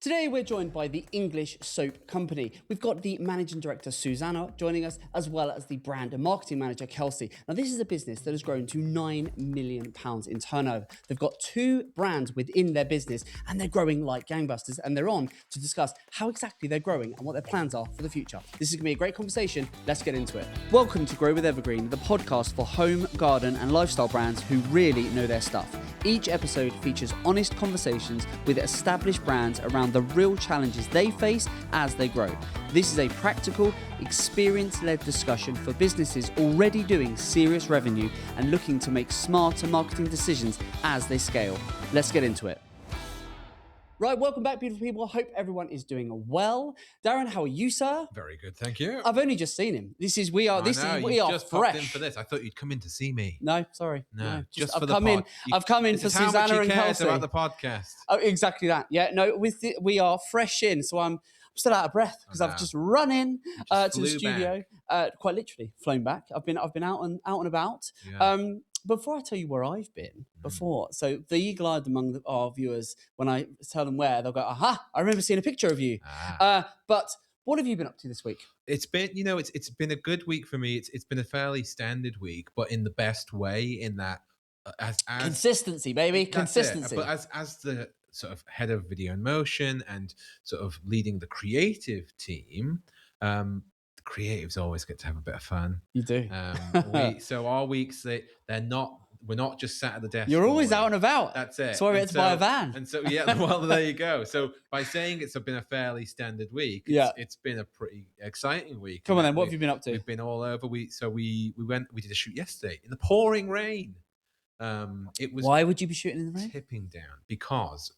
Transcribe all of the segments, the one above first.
Today we're joined by the English Soap Company. We've got the Managing Director Susannah joining us, as well as the Brand and Marketing Manager Kelsey. Now this is a business that has grown to £9 million in turnover. They've got 2 brands within their business and they're growing like gangbusters, and they're on to discuss how exactly they're growing and what their plans are for the future. This is going to be a great conversation. Let's get into it. Welcome to Grow with Evergreen, the podcast for home, garden and lifestyle brands who really know their stuff. Each episode features honest conversations with established brands around the real challenges they face as they grow. This is a practical, experience-led discussion for businesses already doing serious revenue and looking to make smarter marketing decisions as they scale. Let's get into it. Right, welcome back, beautiful people. I hope everyone is doing well. Darren, how are you, sir? Very good, thank you. I've only just seen him. We are just fresh. Popped in for this. I thought you'd come in to see me. No, sorry. No, just I've for the come pod. I've come in for Susannah and Kelsey. About the podcast. Oh, exactly that. Yeah, no, we are fresh in, so I'm still out of breath because I've just run in to the studio. Quite literally flown back. I've been out and about. Yeah. Before I tell you where I've been so the eagle-eyed among our viewers, when I tell them where, they'll go, aha, I remember seeing a picture of you. But what have you been up to this week? It's been, it's been a good week for me. It's been a fairly standard week, but in the best way, in that as consistency, baby, consistency. But as the sort of head of video in motion and sort of leading the creative team, the creatives always get to have a bit of fun. You do. So our weeks, we're not just sat at the desk. You're always out and about. That's it. So I had to buy a van. And so, yeah, well, there you go. So by saying it's been a fairly standard week, it's been a pretty exciting week. Come on then, what have you been up to? We've been all over. We did a shoot yesterday in the pouring rain. It was. Why would you be shooting in the rain? Tipping down because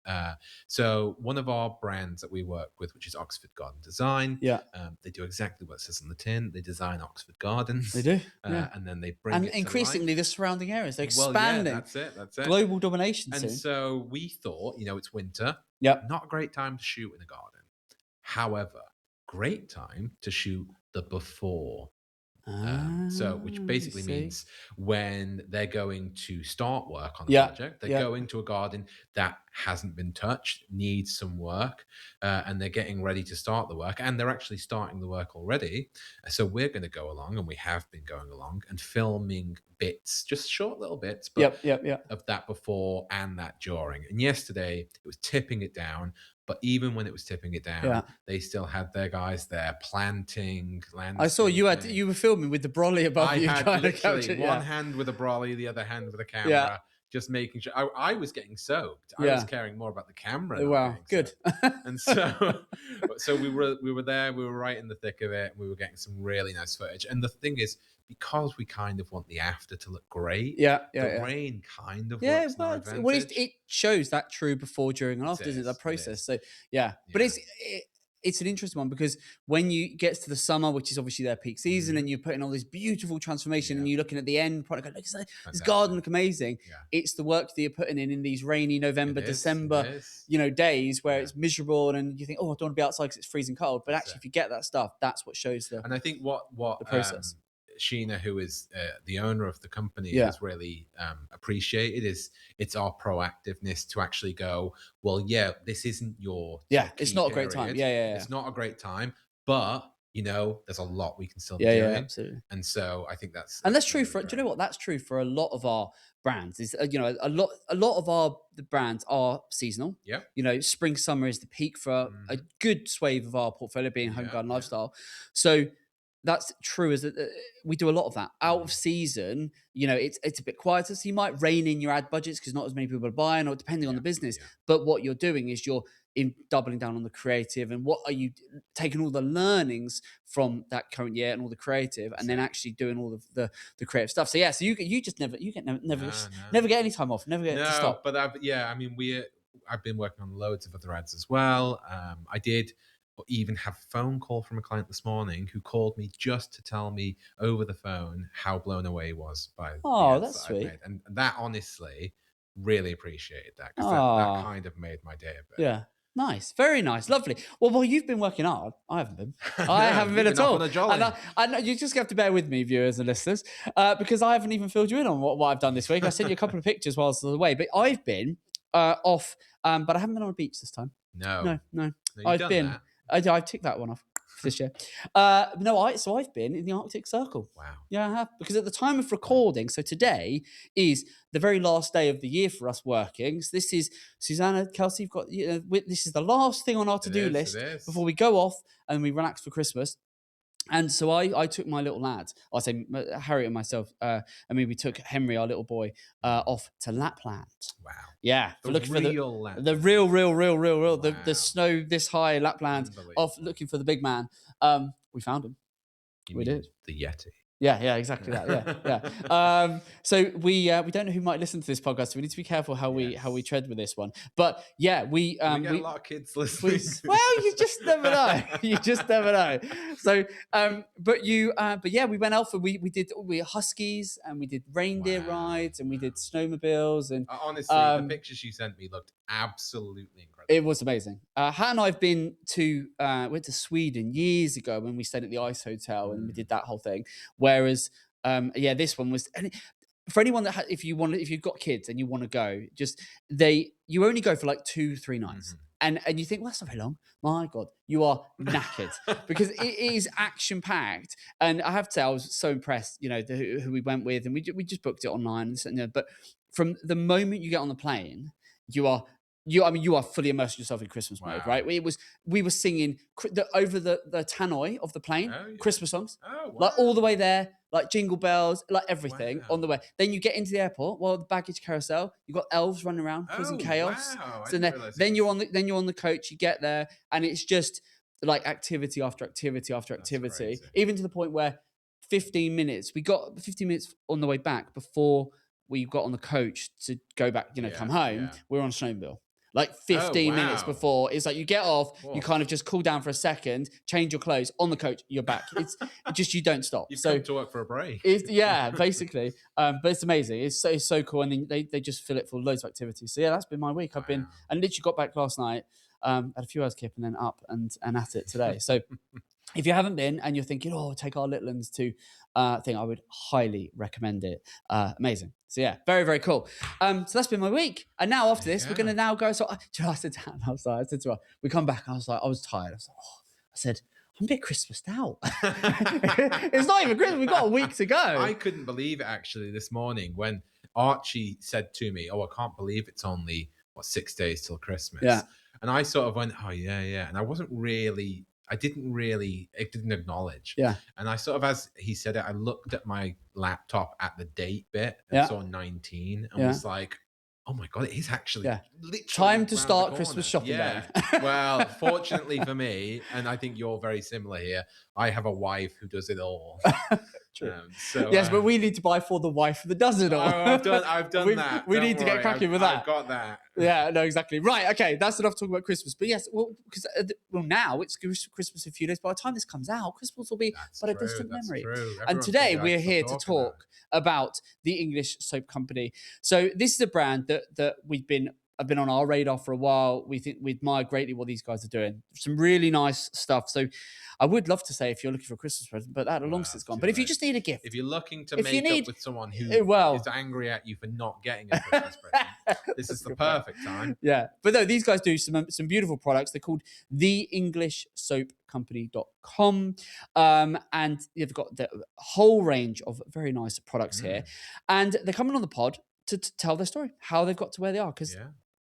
so one of our brands that we work with, which is Oxford Garden Design, they do exactly what it says on the tin. They design Oxford gardens. They do, and then they bring and it increasingly the surrounding areas. They're expanding. Well, yeah, that's it. Global domination. And so we thought, it's winter. Yep. Not a great time to shoot in a garden. However, great time to shoot the before. So which basically means when they're going to start work on a project, they're going to a garden that hasn't been touched, needs some work, and they're getting ready to start the work, and they're actually starting the work already. So we're going to go along, and we have been going along and filming bits, just short little bits, but of that before and that during. And yesterday it was tipping it down. But even when it was tipping it down, they still had their guys there planting, landscaping. I saw you were filming with the brolly above you. I had literally one hand with a brolly, the other hand with a camera, just making sure. I was getting soaked. I was caring more about the camera. Wow, good. And so we were there. We were right in the thick of it. And we were getting some really nice footage. And the thing is, because we kind of want the after to look great, the rain kind of works in our advantage. Well, it shows that true before, during, and after, isn't it, that process? So but it's an interesting one, because when you get to the summer, which is obviously their peak season, and you're putting all this beautiful transformation, and you're looking at the end product, like, this garden look amazing. It's the work that you're putting in these rainy November, December, days where it's miserable, and you think, oh, I don't want to be outside because it's freezing cold. But actually, if you get that stuff, that's what shows the. And I think what the process. Sheena, who is the owner of the company, has really appreciated is it's our proactiveness to actually go, well, this isn't your it's not a great time. It's not a great time, but there's a lot we can still be doing. Absolutely. And so I think that's true for. Do you know what? That's true for a lot of our brands. Is a lot of the brands are seasonal. Spring, summer is the peak for a good swathe of our portfolio, being home garden lifestyle. So that's true. We do a lot of that out of season. It's a bit quieter, so you might rein in your ad budgets because not as many people are buying, or depending on the business. But what you're doing is you're doubling down on the creative, and what are you taking all the learnings from that current year and all the creative, and then actually doing all of the creative stuff. So so you just never get any time off, never get to stop. But I've been working on loads of other ads as well. I did even have a phone call from a client this morning who called me just to tell me over the phone how blown away he was by that's sweet. And that, honestly, really appreciated that, because that kind of made my day a bit. Nice, very nice, lovely. Well, you've been working hard. I haven't been. I haven't been at all. And I know you just have to bear with me, viewers and listeners, because I haven't even filled you in on what I've done this week. I sent you a couple of pictures whilst I was away, but I've been off, but I haven't been on a beach this time. No. No. You've I've done been. that. I've ticked that one off for this year. So I've been in the Arctic Circle. Wow. Yeah, I have. Because at the time of recording, so today is the very last day of the year for us working. So this is Susannah, Kelsey. You've got this is the last thing on our to-do list before we go off and we relax for Christmas. And so I took my little lad, I say Harriet and myself. We took Henry, our little boy, off to Lapland. Wow. Yeah, The looking real for Lapland. the real, Wow. the snow this high Lapland. Off looking for the big man. We found him. We did. The Yeti. Yeah, exactly that. Yeah. So we don't know who might listen to this podcast, so we need to be careful how we tread with this one. But yeah, we get a lot of kids listening. Well, you just never know. You just never know. So, but yeah, we went out for we did huskies and we did reindeer rides and we did snowmobiles and honestly, the pictures you sent me looked absolutely incredible. It was amazing. Hat and I've been to went to Sweden years ago when we stayed at the Ice Hotel and we did that whole thing. Whereas, this one was. For anyone that if you've got kids and you want to go, you only go for like 2-3 nights. And you think, well, that's not very long. My God, you are knackered because it is action packed. And I have to say, I was so impressed, who we went with, and we just booked it online. But from the moment you get on the plane, you are fully immersed yourself in Christmas mode, right? We were singing over the tannoy of the plane, Christmas songs, like all the way there, like jingle bells, like everything on the way. Then you get into the airport, the baggage carousel, you've got elves running around causing chaos. Wow. So then you're on the coach, you get there, and it's just like activity after activity after activity, even to the point where 15 minutes on the way back before we got on the coach to go back, come home. We were on a snowmobile. Like 15 minutes before, it's like you get off, you kind of just cool down for a second, change your clothes, on the coach, you're back. It's just, you don't stop. You've come to work for a break. Basically. But it's amazing. It's so cool. And then they just fill it full of loads of activities. So yeah, that's been my week. I've been, and literally got back last night, had a few hours kip and then up and at it today. So if you haven't been and you're thinking, take our little ones to thing, I would highly recommend it. Amazing. So yeah, very, very cool. So that's been my week. And now after this, we're going to now go. So I said to her, we come back. I was tired. I said, I'm a bit Christmased out. It's not even Christmas. We've got a week to go. I couldn't believe it actually this morning when Archie said to me, I can't believe it's only 6 days till Christmas. Yeah. And I sort of went, and I didn't acknowledge. Yeah. And I sort of, as he said it, I looked at my laptop at the date bit and saw 19 and was like, oh my God, it is actually literally time to start Christmas shopping. Well, fortunately for me, and I think you're very similar here, I have a wife who does it all. True. But we need to buy for the wife that does it all. I've done that. We need to get cracking with that. I've got that. Yeah, no, exactly. Right, okay, that's enough talking about Christmas. But yes, because now it's Christmas in a few days. By the time this comes out, Christmas will be a distant memory. And today we're here to talk about the English soap company. So this is a brand that I've been on our radar for a while. We admire greatly what these guys are doing. Some really nice stuff. So I would love to say if you're looking for a Christmas present, but that long since gone. But if you just need a gift. If you're looking to make up with someone who is angry at you for not getting a Christmas present, this is the perfect time. Yeah. But no, these guys do some beautiful products. They're called theEnglishSoapCompany.com. And they've got the whole range of very nice products here. And they're coming on the pod to tell their story, how they've got to where they are. Because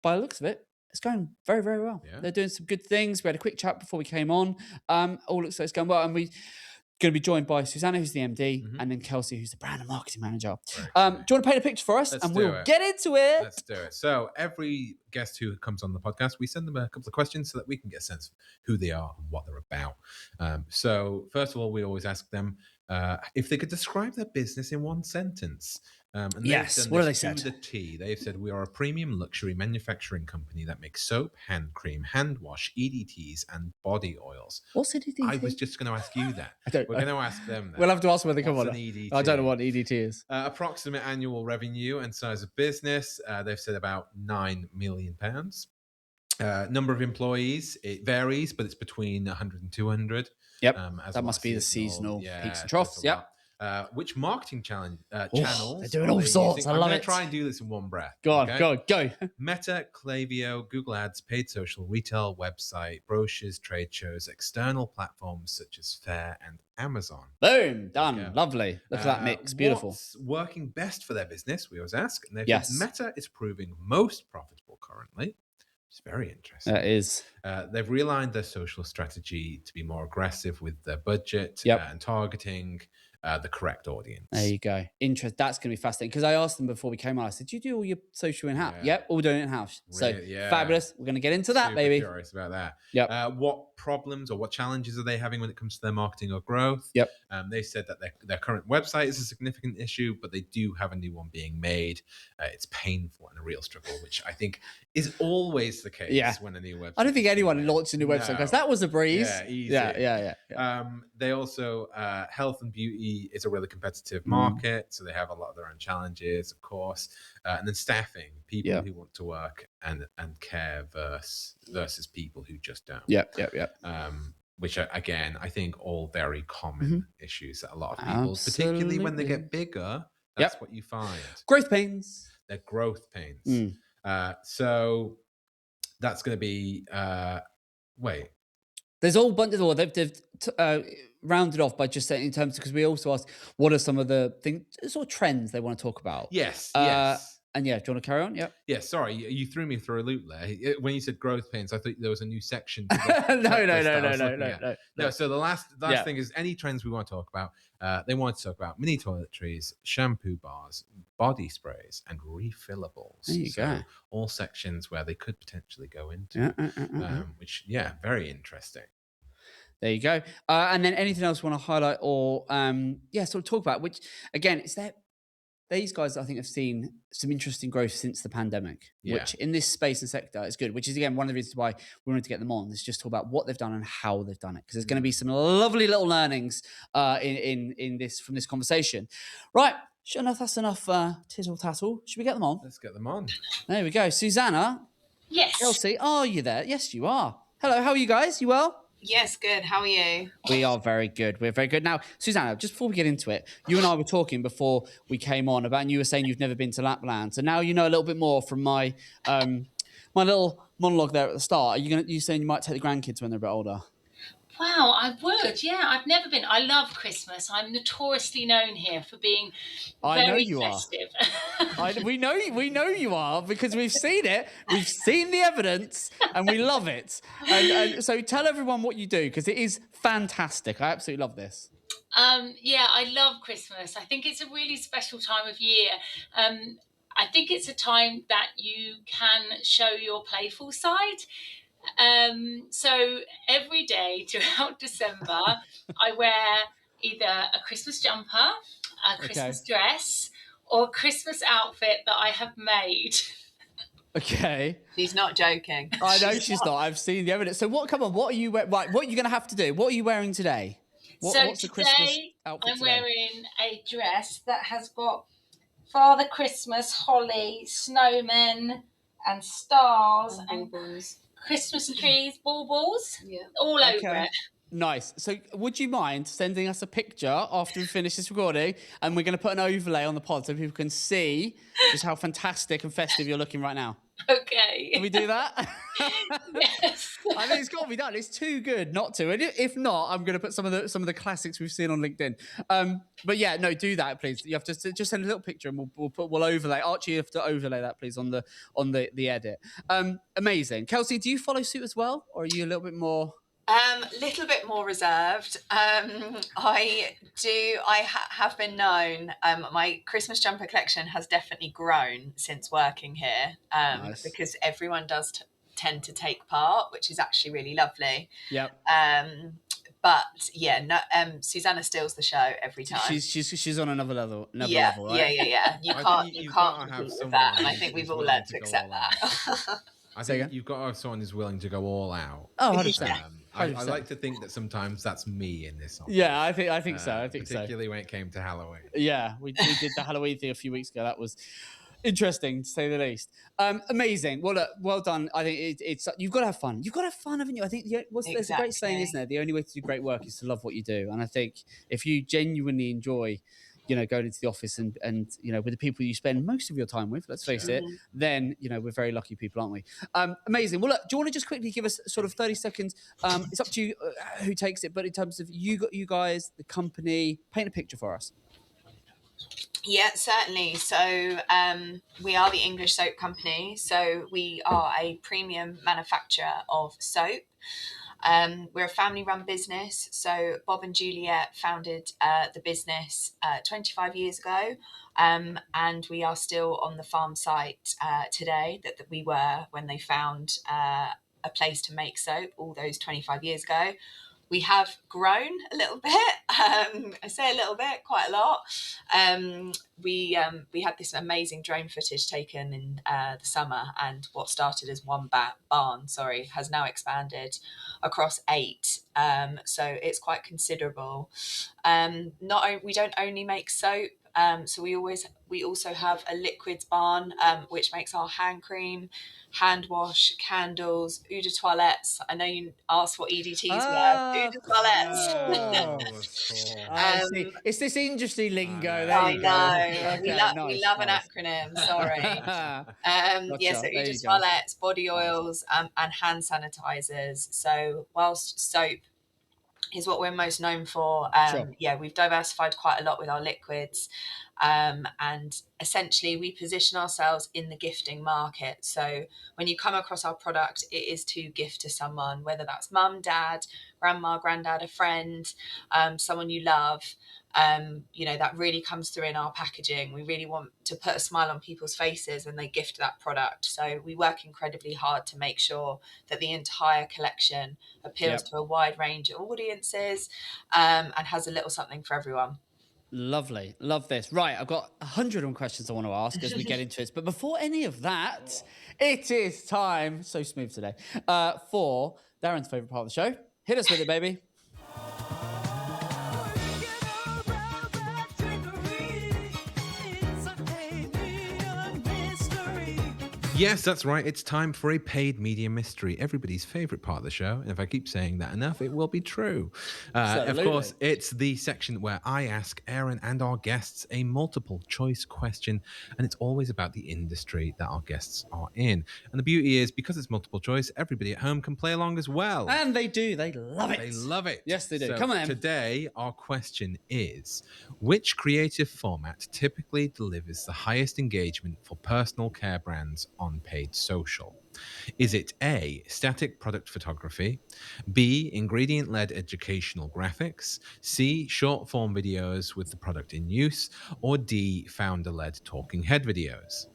by the looks of it, it's going very, very well. Yeah. They're doing some good things. We had a quick chat before we came on. All looks like it's going well. And we're going to be joined by Susannah, who's the MD, and then Kelsey, who's the brand and marketing manager. Do you want to paint a picture for us? We'll get into it. Let's do it. So every guest who comes on the podcast, we send them a couple of questions so that we can get a sense of who they are and what they're about. So first of all, we always ask them if they could describe their business in one sentence. And yes, what have they said? They've said, we are a premium luxury manufacturing company that makes soap, hand cream, hand wash, EDTs, and body oils. What's EDT? I was just going to ask you that. We're going to ask them that. We'll have to ask when they come on. EDT? I don't know what EDT is. Approximate annual revenue and size of business. They've said about £9 million. Number of employees, it varies, but it's between 100 and 200. Yep, that must be the seasonal peaks and troughs. Yep. which marketing channels they're doing all are they sorts. using? I I'm love going it. to try and do this in one breath. Go on, okay? go. Meta, Klaviyo, Google Ads, paid social, retail, website, brochures, trade shows, external platforms such as Fair and Amazon. Boom, done. Lovely. Look at that mix. Beautiful. What's working best for their business? We always ask. And they Yes. said Meta is proving most profitable currently. It's very interesting. That is. They've realigned their social strategy to be more aggressive with their budget and targeting the correct audience. There you go. That's going to be fascinating, because I asked them before we came on. I said, "Do you do all your social in-house?" Yep, all doing it in-house. So fabulous. We're going to get into that, baby. Curious about that. Yep. What problems or what challenges are they having when it comes to their marketing or growth? Yep. They said that their current website is a significant issue, but they do have a new one being made. It's painful and a real struggle, which I think is always the case when a new website. I don't think anyone launches a new website because that was a breeze. Yeah, easy. Yeah. They also health and beauty is a really competitive market, so they have a lot of their own challenges, of course. And then staffing, people who want to work and care versus people who just don't. Yep. Which are, again, I think all very common issues that a lot of people, particularly when they get bigger, that's what you find. Growth pains. They're growth pains. So that's going to be There's a whole bunch of they've rounded off by just saying in terms, because we also asked what are some of the things, sort of trends they want to talk about. Yes. And do you want to carry on? Yep. Yeah, sorry, you threw me through a loop there. When you said growth pains, I thought there was a new section. No. So the last thing is any trends we want to talk about. They want to talk about mini toiletries, shampoo bars, body sprays, and refillables. There you go. All sections where they could potentially go into, which, very interesting. There you go. And then anything else you want to highlight or, sort of talk about, which, again, it's that these guys, I think, have seen some interesting growth since the pandemic, which in this space and sector is good, which is, again, one of the reasons why we wanted to get them on, is just talk about what they've done and how they've done it, because there's going to be some lovely little learnings in this from this conversation. Right. Sure enough, that's enough tittle-tattle. Should we get them on? Let's get them on. There we go. Susannah? Yes. Kelsey, are you there? Yes, you are. Hello, how are you guys? You well? Yes, good. How are you? We are very good. We're very good. Now, Susannah, just before we get into it, you and I were talking before we came on about, and you were saying you've never been to Lapland. So now you know a little bit more from my my little monologue there at the start. Are you saying you might take the grandkids when they're a bit older? Wow, I would. Yeah, I've never been. I love Christmas. I'm notoriously known here for being very festive. We know you are, because we've seen it. We've seen the evidence, and we love it. And so tell everyone what you do, because it is fantastic. I absolutely love this. I love Christmas. I think it's a really special time of year. I think it's a time that you can show your playful side. So every day throughout December, I wear either a Christmas jumper, a Christmas dress, or a Christmas outfit that I have made. Okay. She's not joking. I know she's not. I've seen the evidence. So what are you wearing? Right, what are you going to have to do? What are you wearing today? What's the Christmas outfit today? I'm wearing a dress that has got Father Christmas, holly, snowmen, and stars, and Christmas trees, baubles, all over it. Nice. So would you mind sending us a picture after we finish this recording, and we're going to put an overlay on the pod so people can see just how fantastic and festive you're looking right now? Okay. Can we do that? Yes. I think it's got to be done. It's too good not to. And if not, I'm going to put some of the classics we've seen on LinkedIn. But yeah, no, do that, please. You have to just send a little picture, and we'll overlay. Archie, you have to overlay that, please, on the edit. Amazing. Kelsey, do you follow suit as well, or are you a little bit more? Little bit more reserved. I have been known. My Christmas jumper collection has definitely grown since working here. Nice. Because everyone does tend to take part, which is actually really lovely. Yep. But yeah, no. Susannah steals the show every time. She's on another level. Yeah, right? Yeah. You can't compete with that, and I think we've all learned to accept that. I think you've got to have someone who's willing to go all out. Oh, 100%. I like to think that sometimes that's me in this office. Yeah, I think so. Particularly when it came to Halloween. Yeah, we did the Halloween thing a few weeks ago. Interesting, to say the least. Amazing. Well, look, well done. I think it's you've got to have fun. You've got to have fun, haven't you? I think there's a great saying, isn't there? The only way to do great work is to love what you do. And I think if you genuinely enjoy, going into the office and with the people you spend most of your time with, let's face it, then we're very lucky people, aren't we? Amazing. Well, look, do you want to just quickly give us sort of 30 seconds? It's up to you who takes it, but in terms of you guys, the company, paint a picture for us. Yeah, certainly. So we are the English Soap Company. So we are a premium manufacturer of soap. We're a family-run business. So Bob and Juliet founded the business 25 years ago, and we are still on the farm site today that we were when they found a place to make soap all those 25 years ago. We have grown a little bit. I say a little bit, quite a lot. We had this amazing drone footage taken in the summer, and what started as one barn, has now expanded across 8. So it's quite considerable. We don't only make soap. So we also have a liquids barn, which makes our hand cream, hand wash, candles, eau de toilettes. I know you asked what EDTs were. Eau de toilettes. Cool. I see. It's this industry lingo. There I you go. know. Okay, We love an nice. acronym. Sorry. Gotcha. So There eau de you go. toilettes, body oils, and hand sanitizers. So whilst soap is what we're most known for, Sure. we've diversified quite a lot with our liquids. And essentially we position ourselves in the gifting market. So when you come across our product, it is to gift to someone, whether that's mum, dad, grandma, granddad, a friend, someone you love. That really comes through in our packaging. We really want to put a smile on people's faces when they gift that product. So we work incredibly hard to make sure that the entire collection appeals to a wide range of audiences, and has a little something for everyone. Lovely. Love this. Right. I've got 100 questions I want to ask as we get into it. But before any of that, it is time, so smooth today, for Darren's favourite part of the show. Hit us with it, baby. Yes, that's right. It's time for a paid media mystery, everybody's favorite part of the show. And if I keep saying that enough, it will be true. Of course, it's the section where I ask Aaron and our guests a multiple choice question. And it's always about the industry that our guests are in. And the beauty is, because it's multiple choice, everybody at home can play along as well. And they do. They love it. They love it. Yes, they do. So Come on. Today, our question is, which creative format typically delivers the highest engagement for personal care brands on paid social? Is it A, static product photography, B, ingredient-led educational graphics, C, short-form videos with the product in use, or D, founder-led talking head videos?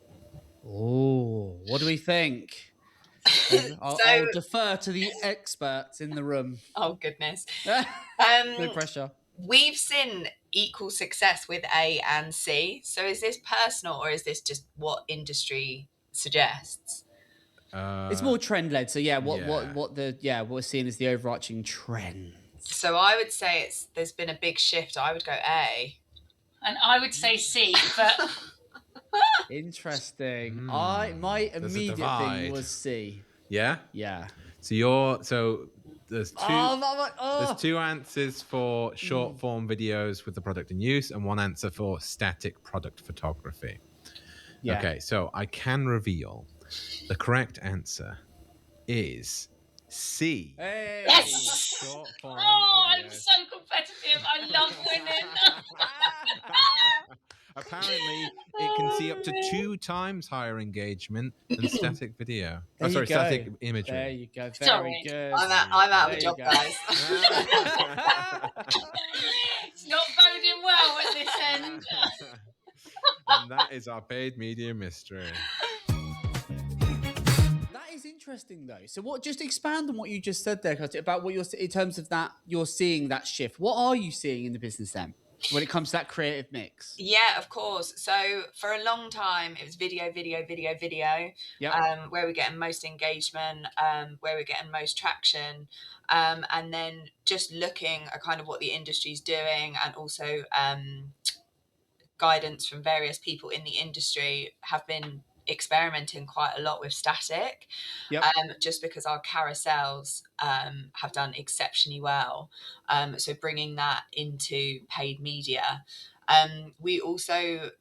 Oh, what do we think? I'll defer to the experts in the room. Oh, goodness. No pressure. We've seen equal success with A and C. So is this personal, or is this just what industry suggests? It's more trend led. So what we're seeing is the overarching trend. So I would say there's been a big shift. I would go A. And I would say C, but interesting. My immediate thing was C. Yeah? Yeah. So there's two answers for short form videos with the product in use and one answer for static product photography. Yeah. Okay, so I can reveal the correct answer is C. Hey. Yes! Short form I'm videos. so competitive. I love winning. Apparently, it can see up to 2 times higher engagement than static video. Static imagery. There you go. Very Sorry. good. I'm out of a job, guys. It's not boding well at this end. And that is our paid media mystery. That is interesting, though. So, just expand on what you just said there, Kelsey, about what in terms of that you're seeing that shift. What are you seeing in the business then, when it comes to that creative mix? Yeah, of course. So for a long time, it was video, where we're getting most engagement, where we're getting most traction. And then just looking at kind of what the industry's doing, and also guidance from various people in the industry, have been experimenting quite a lot with static, Yep. just because our carousels have done exceptionally well. So bringing that into paid media. We also,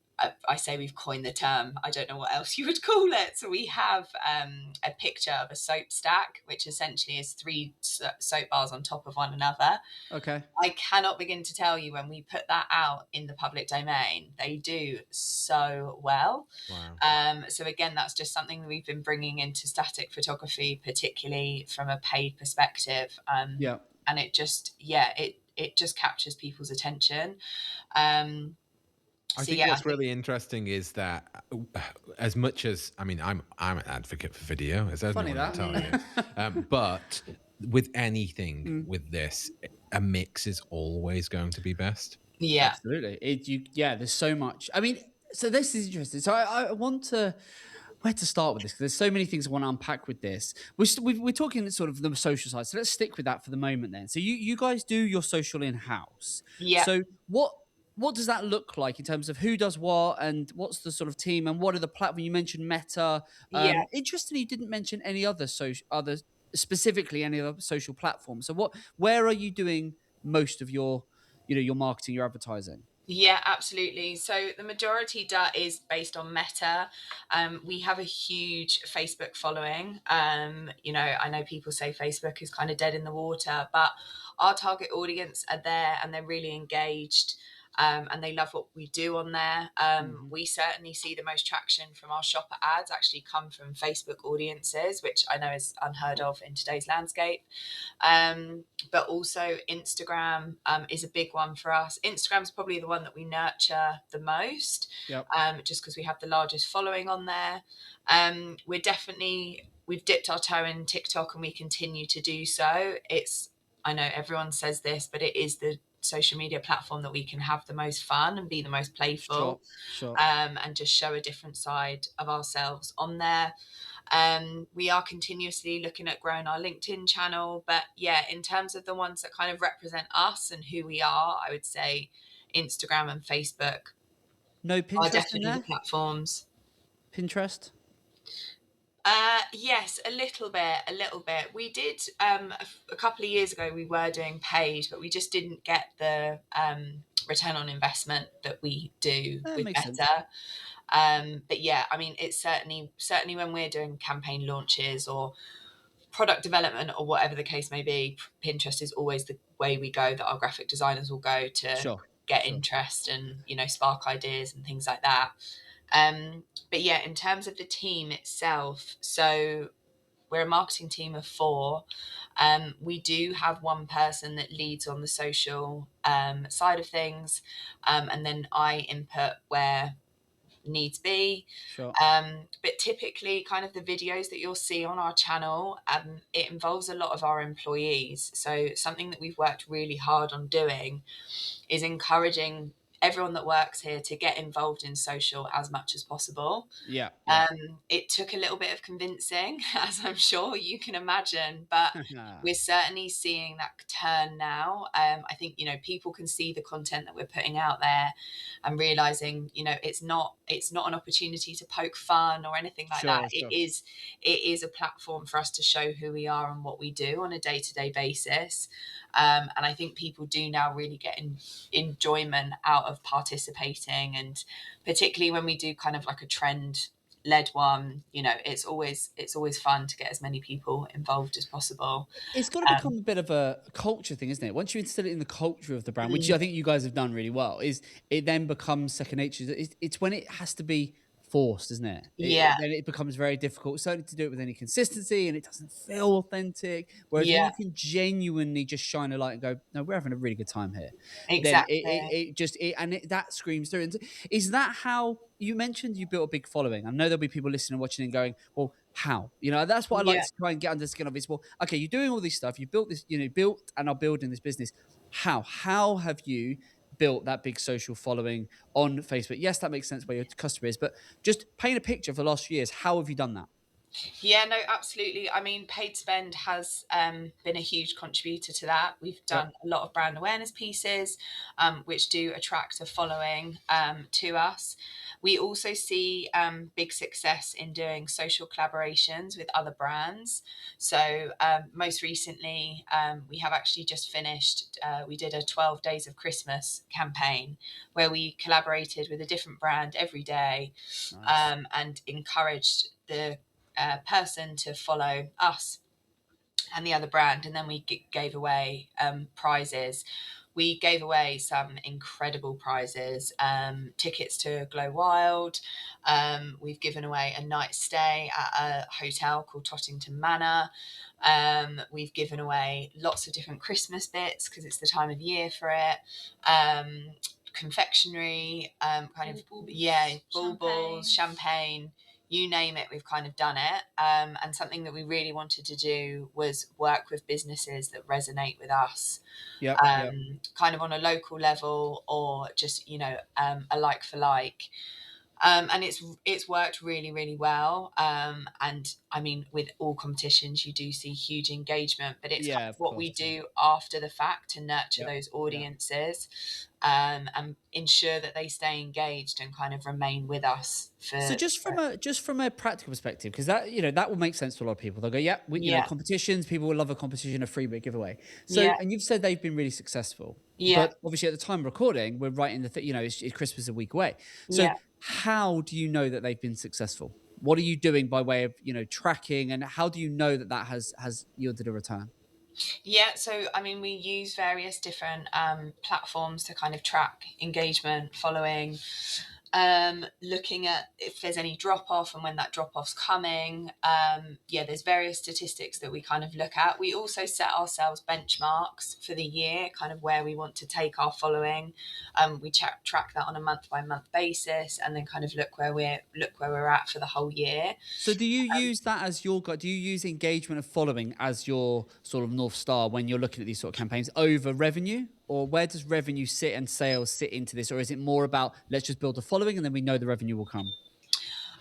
I say we've coined the term, I don't know what else you would call it. So we have a picture of a soap stack, which essentially is 3 soap bars on top of one another. Okay. I cannot begin to tell you, when we put that out in the public domain, they do so well. Wow. So again, that's just something that we've been bringing into static photography, particularly from a paid perspective. Yeah. And it just, it just captures people's attention. I So think yeah, what's really interesting is that, as much as, I mean, I'm an advocate for video, as Funny anyone will that. tell you, but with anything with this, a mix is always going to be best. yeah, Absolutely. There's so much. I mean, so this is interesting. So I want to where to start with this because there's so many things I want to unpack with this. We're talking sort of the social side, so let's stick with that for the moment. Then, so you guys do your social in house. yeah. So what does that look like in terms of who does what and what's the sort of team and what are the platform? You mentioned Meta. Yeah, Interestingly, you didn't mention any other specifically any other social platforms. So where are you doing most of your your marketing, your advertising? yeah, absolutely. So the majority is based on Meta. We have a huge Facebook following. I know people say Facebook is kind of dead in the water, but our target audience are there and they're really engaged. And they love what we do on there. We certainly see the most traction from our shopper ads actually come from Facebook audiences, which I know is unheard of in today's landscape. But also Instagram is a big one for us. Instagram's probably the one that we nurture the most, Yep. just because we have the largest following on there. We've dipped our toe in TikTok and we continue to do so. I know everyone says this, but it is the social media platform that we can have the most fun and be the most Sure. playful, Sure. and just show a different side of ourselves on there. We are continuously looking at growing our LinkedIn channel, but yeah, in terms of the ones that kind of represent us and who we are, I would say Instagram and Facebook No are Pinterest in definitely the there? platforms. Pinterest? Yes, a little bit, a little bit. We did a couple of years ago. We were doing paid, but we just didn't get the return on investment that we do That with makes sense. Meta. But yeah, I mean, it's certainly when we're doing campaign launches or product development or whatever the case may be, Pinterest is always the way we go. That our graphic designers will go to Sure. get Sure. interest and spark ideas and things like that. But yeah, in terms of the team itself, so we're a marketing team of 4. We do have one person that leads on the social side of things, and then I input where needs be. Sure. But typically, kind of the videos that you'll see on our channel, it involves a lot of our employees. So something that we've worked really hard on doing is encouraging everyone that works here to get involved in social as much as possible. Yeah. Yeah. It took a little bit of convincing, as I'm sure you can imagine, but we're certainly seeing that turn now. I think people can see the content that we're putting out there, and realizing it's not an opportunity to poke fun or anything like that. Sure. Sure. It is a platform for us to show who we are and what we do on a day-to-day basis. And I think people do now really get enjoyment out of participating, and particularly when we do kind of like a trend led one, it's always fun to get as many people involved as possible. It's got to become a bit of a culture thing, isn't it? Once you instill it in the culture of the brand, which I think you guys have done really well, is it then becomes second nature. It's when it has to be forced, isn't it? Yeah, Then it becomes very difficult, certainly to do it with any consistency, and it doesn't feel authentic. Whereas when yeah, you can genuinely just shine a light and go, "No, we're having a really good time here," then exactly. that screams through. And is that how you mentioned you built a big following? I know there'll be people listening and watching and going, "Well, how?" That's what I like Yeah. to try and get under the skin of. Is well, okay, you're doing all this stuff, you built this, built and are building this business. How have you built that big social following on Facebook? Yes, that makes sense where your customer is, but just paint a picture for the last few years. How have you done that? Yeah, no, absolutely. I mean, paid spend has been a huge contributor to that. We've done a lot of brand awareness pieces, which do attract a following to us. We also see big success in doing social collaborations with other brands. So, most recently, we have actually just finished, we did a 12 Days of Christmas campaign where we collaborated with a different brand every day, Nice. and encouraged the person to follow us and the other brand, and then we gave away prizes. We gave away some incredible prizes, tickets to Glow Wild. We've given away a night stay at a hotel called Tottington Manor. We've given away lots of different Christmas bits because it's the time of year for it. Confectionery, kind of, yeah, baubles, champagne, you name it, we've kind of done it. And something that we really wanted to do was work with businesses that resonate with us, Yep. Yep. kind of on a local level, or just, a like for like. And it's worked really, really well. And I mean, with all competitions, you do see huge engagement, but it's kind Yeah, of of what we course. Yeah. do after the fact to nurture Yep. those Yeah. audiences, and ensure that they stay engaged and kind of remain with us So for. just from a practical perspective, because that that will make sense to a lot of people. They'll go, yeah, Yeah, competitions. People will love a competition, a free bit giveaway. So, yeah, and you've said they've been really successful, yeah, but obviously at the time of recording, we're right in the it's Christmas a week away. So, yeah. how do you know that they've been successful? What are you doing by way of tracking, and how do you know that that has yielded a return? Yeah, so I mean, we use various different platforms to kind of track engagement, following, looking at if there's any drop off and when that drop off's coming. Yeah, there's various statistics that we kind of look at. We also set ourselves benchmarks for the year, kind of where we want to take our following. We track that on a month by month basis, and then kind of look where we're at for the whole year. So do you use that as your guide? Do you use engagement and following as your sort of North Star when you're looking at these sort of campaigns over revenue? Or where does revenue sit and sales sit into this? Or is it more about let's just build a following and then we know the revenue will come?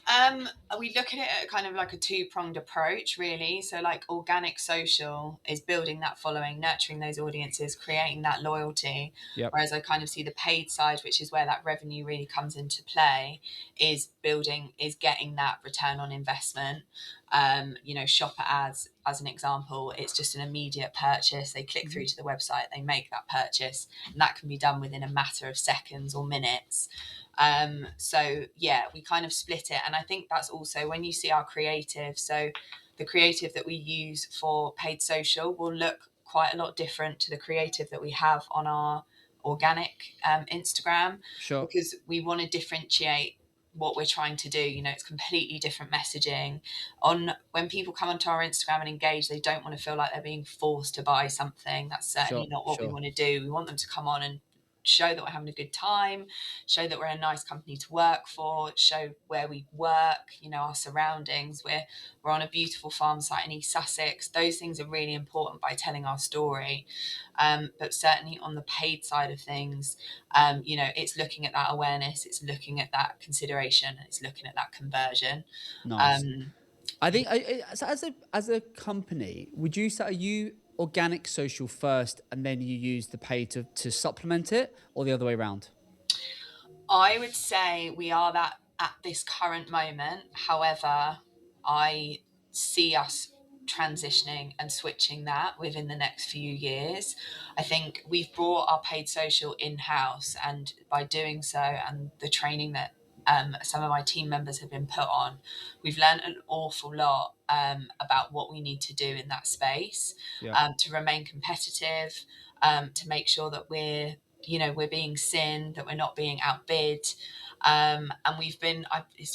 Um, we look at it at kind of like a two-pronged approach, really. So, like, organic social is building that following, nurturing those audiences, creating that loyalty. Yep. Whereas I kind of see the paid side, which is where that revenue really comes into play, is getting that return on investment. Shopper ads, as an example, it's just an immediate purchase. They click through to the website, they make that purchase, and that can be done within a matter of seconds or minutes. So yeah, we kind of split it, and I think that's also when you see our creative. So the creative that we use for paid social will look quite a lot different to the creative that we have on our organic Instagram, Sure. because we want to differentiate what we're trying to do. It's completely different messaging. On When people come onto our Instagram and engage, they don't want to feel like they're being forced to buy something. That's certainly Sure. not what we Sure. want to do. We want them to come on and show that we're having a good time, show that we're a nice company to work for, show where we work, our surroundings. We're on a beautiful farm site in East Sussex. Those things are really important by telling our story. But certainly on the paid side of things, it's looking at that awareness, it's looking at that consideration, it's looking at that conversion. Nice. Um, I think so as a company, would you say are you organic social first and then you use the pay to supplement it, or the other way around? I would say we are that at this current moment. However, I see us transitioning and switching that within the next few years. I think we've brought our paid social in house, and by doing so, and the training that some of my team members have been put on, we've learned an awful lot about what we need to do in that space, Yeah. to remain competitive, to make sure that we're being seen, that we're not being outbid. And we've been,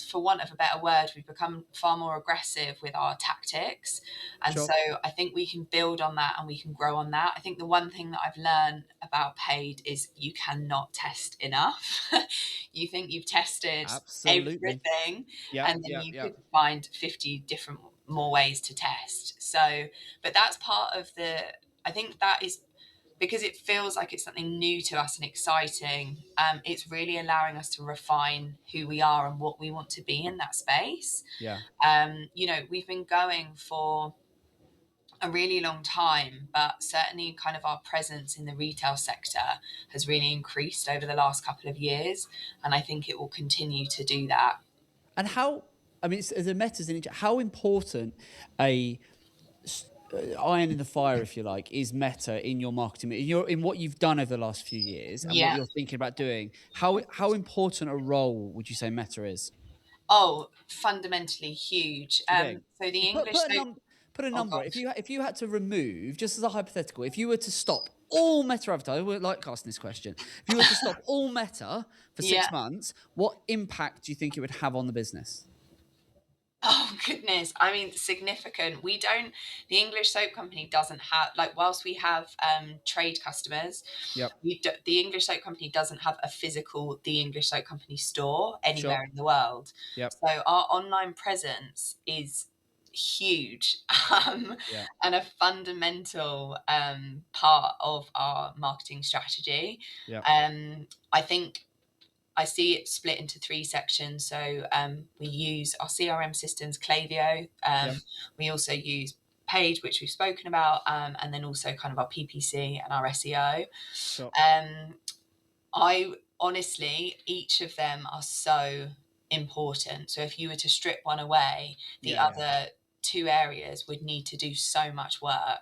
for want of a better word, we've become far more aggressive with our tactics. And Sure. so I think we can build on that and we can grow on that. I think the one thing that I've learned about paid is you cannot test enough. You think you've tested Absolutely. everything, Yep. and then Yep. you Yep. could find 50 different more ways to test. So, but that's part of I think that is because it feels like it's something new to us and exciting. It's really allowing us to refine who we are and what we want to be in that space. Yeah. You know, we've been going for a really long time, but certainly kind of our presence in the retail sector has really increased over the last couple of years, and I think it will continue to do that. And how, I mean, as a meta's in how important a iron in the fire, if you like, is meta in your marketing, in what you've done over the last few years and what Yeah. you're thinking about doing? How important a role would you say meta is? Oh, fundamentally huge. Do you think? So the Put English soap. put a Oh number. gosh. If you had to remove, just as a hypothetical, if you were to stop all meta advertising, we like asking this question. If you were to stop all meta for Yeah. 6 months, what impact do you think it would have on the business? Oh goodness. I mean, significant. We don't, the English soap company doesn't have, like, whilst we have trade customers, Yep. the English soap company doesn't have a physical The English Soap Company store Sure. anywhere in the world. Yep. So our online presence is huge, Yeah. and a fundamental part of our marketing strategy. Yep. I think I see it split into three sections. So we use our CRM systems, Klaviyo. Yep. We also use Page, which we've spoken about, and then also kind of our PPC and our SEO. Sure. I honestly, each of them are so important. So if you were to strip one away, the Yeah. other two areas would need to do so much work.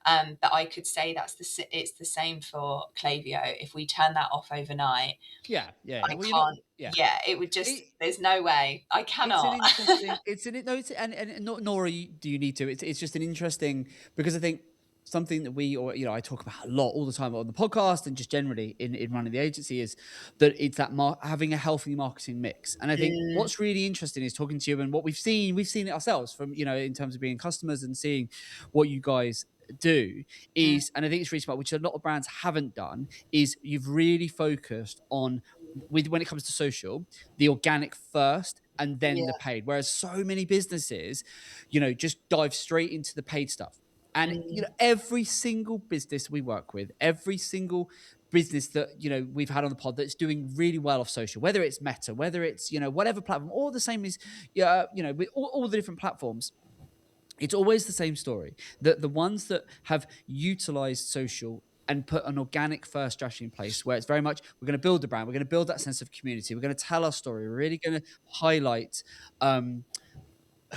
But I could say it's the same for Klaviyo. If we turn that off overnight, Yeah. Yeah. I Well, you're not. can't. Yeah. Yeah, it would just. It, There's no way. I it's an cannot. interesting. It's an no. It's and not nor do you need to. It's just an interesting because I think something that we or I talk about a lot all the time on the podcast and just generally in running the agency is that it's that having a healthy marketing mix. And I think Mm, what's really interesting is talking to you and what we've seen it ourselves from in terms of being customers and seeing what you guys do mm, is, and I think it's really smart, which a lot of brands haven't done, is you've really focused on when it comes to social, the organic first and then the yeah. paid. Whereas so many businesses, just dive straight into the paid stuff. And Mm, every single business we work with, every single business that we've had on the pod that's doing really well off social, whether it's Meta, whether it's whatever platform, all the same as with all the different platforms, it's always the same story. The ones that have utilized social and put an organic first strategy in place where it's very much we're going to build a brand, we're going to build that sense of community, we're going to tell our story, we're really going to highlight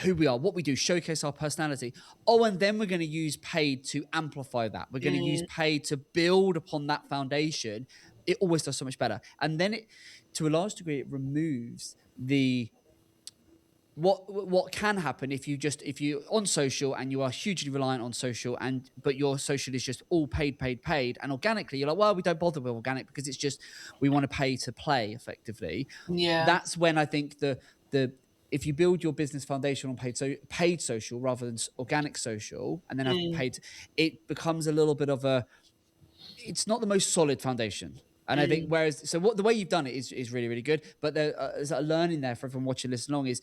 who we are, what we do, showcase our personality. Oh, and then we're going to use paid to amplify that. We're going to use mm, paid to build upon that foundation. It always does so much better. And then to a large degree, it removes the what can happen if you on social and you are hugely reliant on social but your social is just all paid and organically you're like, well, we don't bother with organic because it's just we want to pay to play effectively. yeah. That's when I think the if you build your business foundation on paid social rather than organic social and then have Mm, paid, it becomes a little bit of it's not the most solid foundation. And I think mm, the way you've done it is really, really good. But there's a learning there for everyone watching, listening along is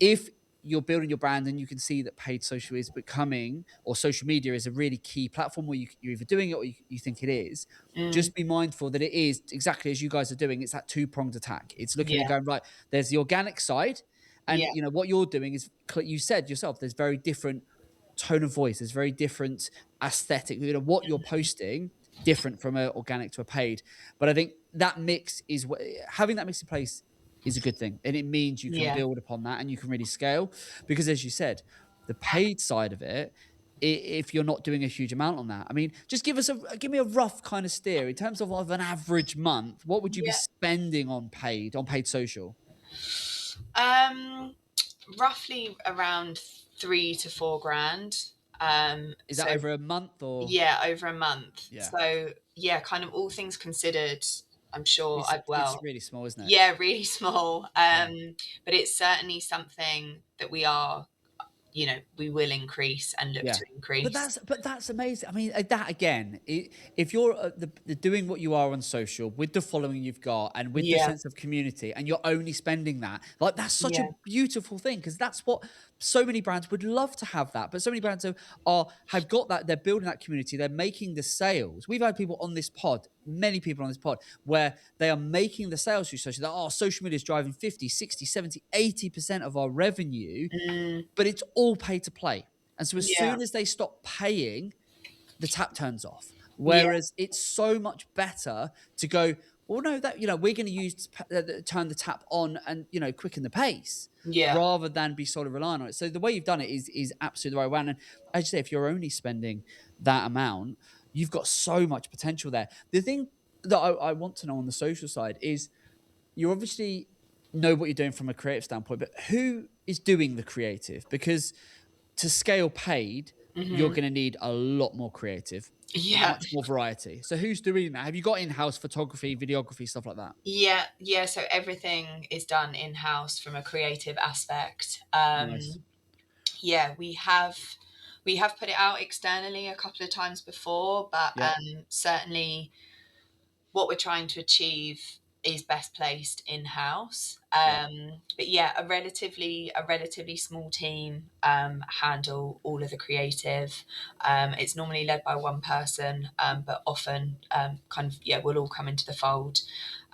if you're building your brand and you can see that paid social is becoming, or social media is a really key platform where you're either doing it or you think it is, mm, just be mindful that it is exactly as you guys are doing. It's that two-pronged attack. It's looking and yeah. going, right, there's the organic side. And Yeah. what you're doing is, you said yourself, there's very different tone of voice. There's very different aesthetic. What you're posting different from a organic to a paid. But I think that mix having that mix in place is a good thing, and it means you can Yeah. build upon that and you can really scale. Because as you said, the paid side of it, if you're not doing a huge amount on that, I mean, just give me a rough kind of steer in terms of an average month. What would you be Yeah. spending on paid social? Um, Roughly around 3 to 4 grand. Is that So over a month or? yeah, over a month. Yeah, So yeah, kind of all things considered, I'm sure I'd it's really small, isn't it? yeah, really small. Yeah. But it's certainly something that we will increase and look Yeah. to But increase. that's amazing. I mean, that again, if you're doing what you are on social with the following you've got and with the Yeah. sense of community, and you're only spending that, like that's such a Yeah. beautiful thing because that's what so many brands would love to have that, but so many brands have got that. They're building that community. They're making the sales. We've had people on this pod, many people on this pod, where they are making the sales through social. That social media is driving 50, 60, 70, 80% of our revenue, but it's all pay to play. And so as soon as they stop paying, the tap turns off. Whereas it's so much better to go, well, no, that, we're going to use turn the tap on and, quicken the pace rather than be sort of relying on it. So the way you've done it is absolutely the right way. And as you say, if you're only spending that amount, you've got so much potential there. The thing that I want to know on the social side is, you obviously know what you're doing from a creative standpoint, but who is doing the creative? Because to scale paid, you're going to need a lot more creative, much more variety. So who's doing that? Have you got in-house photography, videography, stuff like that? Yeah. So everything is done in-house from a creative aspect. Nice. Yeah, we have put it out externally a couple of times before, but certainly what we're trying to achieve is best placed in-house. But yeah, a relatively small team handle all of the creative. It's normally led by one person, but often we'll all come into the fold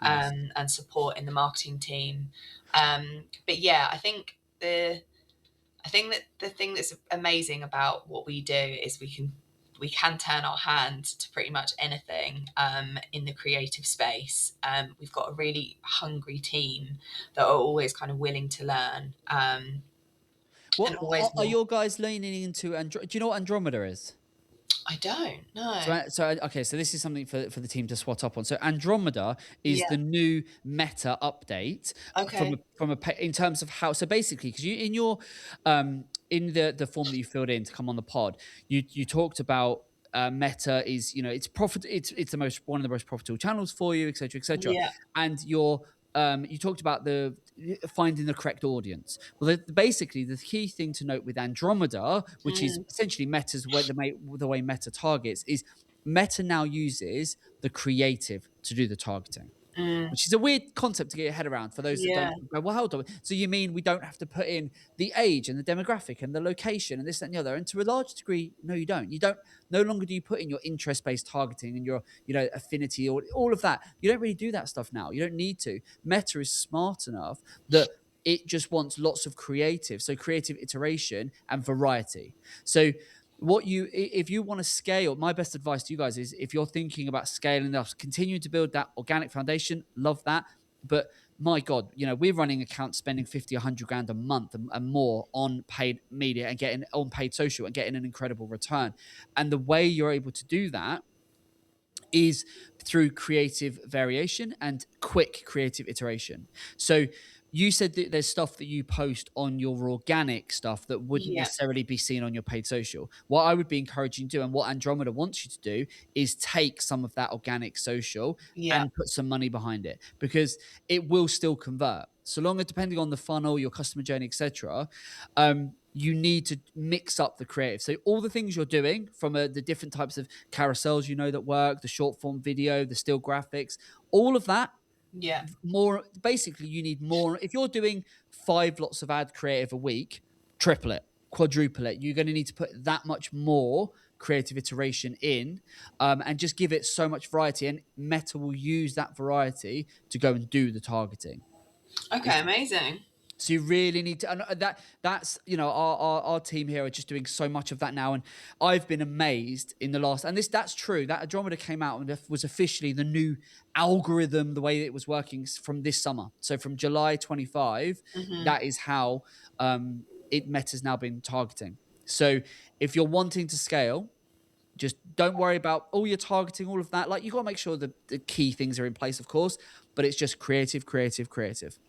and support in the marketing team. But yeah, I think the thing that's amazing about what we do is we can turn our hand to pretty much anything in the creative space. We've got a really hungry team that are always kind of willing to learn. What are your guys leaning into? Do you know what Andromeda is? I don't know. So this is something for the team to swat up on. So Andromeda is the new meta update in terms of how. So basically, because you in your in the form that you filled in to come on the pod, you talked about Meta is, it's profit. It's one of the most profitable channels for you, etc., etc. And you talked about the finding the correct audience. Well, basically, the key thing to note with Andromeda, which is essentially Meta's the way Meta targets, is Meta now uses the creative to do the targeting. Which is a weird concept to get your head around for those that don't go, well, hold on. So you mean we don't have to put in the age and the demographic and the location and this, that, and the other? And to a large degree, no, you don't. No longer do you put in your interest-based targeting and your, affinity or all of that. You don't really do that stuff now. You don't need to. Meta is smart enough that it just wants lots of creative. So creative iteration and variety. So if you want to scale, my best advice to you guys is, if you're thinking about scaling up, continue to build that organic foundation. Love that. But my God, we're running accounts spending 50, 100 grand a month and more on paid media and getting on paid social and getting an incredible return. And the way you're able to do that is through creative variation and quick creative iteration. So you said that there's stuff that you post on your organic stuff that wouldn't necessarily be seen on your paid social. What I would be encouraging you to do, and what Andromeda wants you to do, is take some of that organic social and put some money behind it, because it will still convert. So long as, depending on the funnel, your customer journey, etc., you need to mix up the creative. So all the things you're doing, from the different types of carousels that work, the short form video, the still graphics, all of that. More, basically, you need more. If you're doing 5 lots of ad creative a week, triple it, quadruple it. You're going to need to put that much more creative iteration in, and just give it so much variety. And Meta will use that variety to go and do the targeting. Okay, amazing. So you really need to, and that's our team here are just doing so much of that now, and I've been amazed in the last, and that's true, that Andromeda came out and was officially the new algorithm, the way it was working from this summer. So from July 25, that is how Meta's now been targeting. So if you're wanting to scale, just don't worry about all your targeting, all of that. Like, you got to make sure the key things are in place, of course, but it's just creative.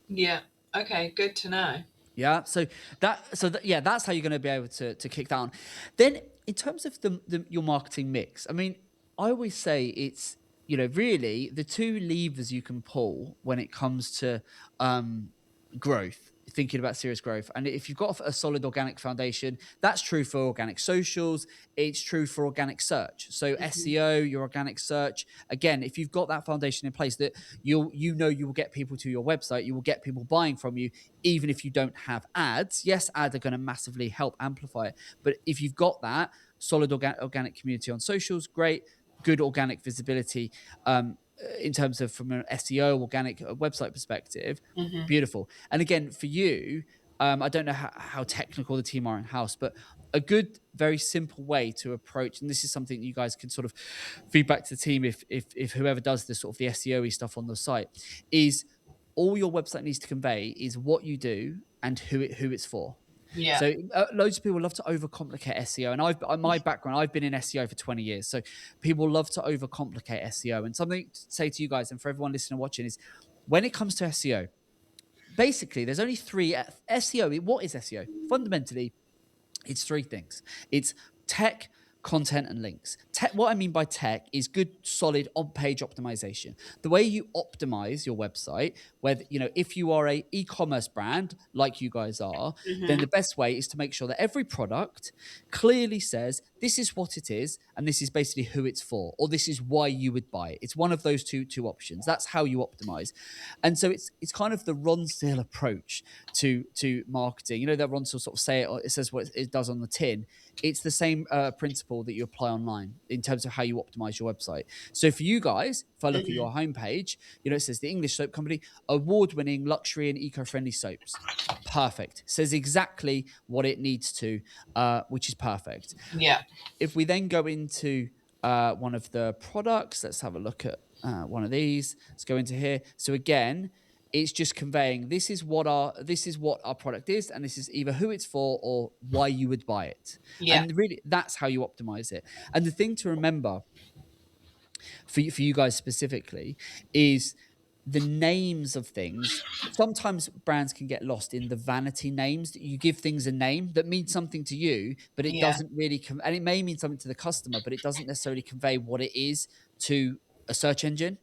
Yeah. Okay, good to know. Yeah, that's how you're going to be able to kick down. Then, in terms of your marketing mix, I mean, I always say it's, really the two levers you can pull when it comes to growth thinking about serious growth. And if you've got a solid organic foundation, that's true for organic socials. It's true for organic search. So SEO, your organic search, again, if you've got that foundation in place, that you will get people to your website, you will get people buying from you, even if you don't have ads. Yes, ads are going to massively help amplify it. But if you've got that solid organic community on socials, great, good organic visibility, in terms of from an SEO organic website perspective, beautiful. And again, for you, I don't know how technical the team are in house, but a good, very simple way to approach, and this is something you guys can sort of feedback to the team if whoever does this sort of the SEO stuff on the site, is all your website needs to convey is what you do and who it's for. Yeah. So loads of people love to overcomplicate SEO, and my background, I've been in SEO for 20 years. So people love to overcomplicate SEO. And something to say to you guys and for everyone listening and watching is, when it comes to SEO, basically there's only three. SEO, what is SEO? Fundamentally, it's three things. It's tech, content, and links. What I mean by tech is good, solid on-page optimization. The way you optimize your website, whether, if you are a e-commerce brand like you guys are, then the best way is to make sure that every product clearly says this is what it is, and this is basically who it's for, or this is why you would buy it. It's one of those two options. That's how you optimize. And so it's kind of the Ron Steele approach to marketing. That Ron Steele sort of it says what it does on the tin. It's the same principle that you apply online in terms of how you optimize your website. So for you guys, if I look at your homepage, it says the English Soap Company, award-winning luxury and eco-friendly soaps. Perfect. Says exactly what it needs to, which is perfect. Yeah. If we then go into one of the products, let's have a look at one of these. Let's go into here. So again, it's just conveying this is what our product is, and this is either who it's for or why you would buy it. Yeah. And really, that's how you optimize it. And the thing to remember for you guys specifically is the names of things. Sometimes brands can get lost in the vanity names. You give things a name that means something to you, but it doesn't really and it may mean something to the customer, but it doesn't necessarily convey what it is to a search engine.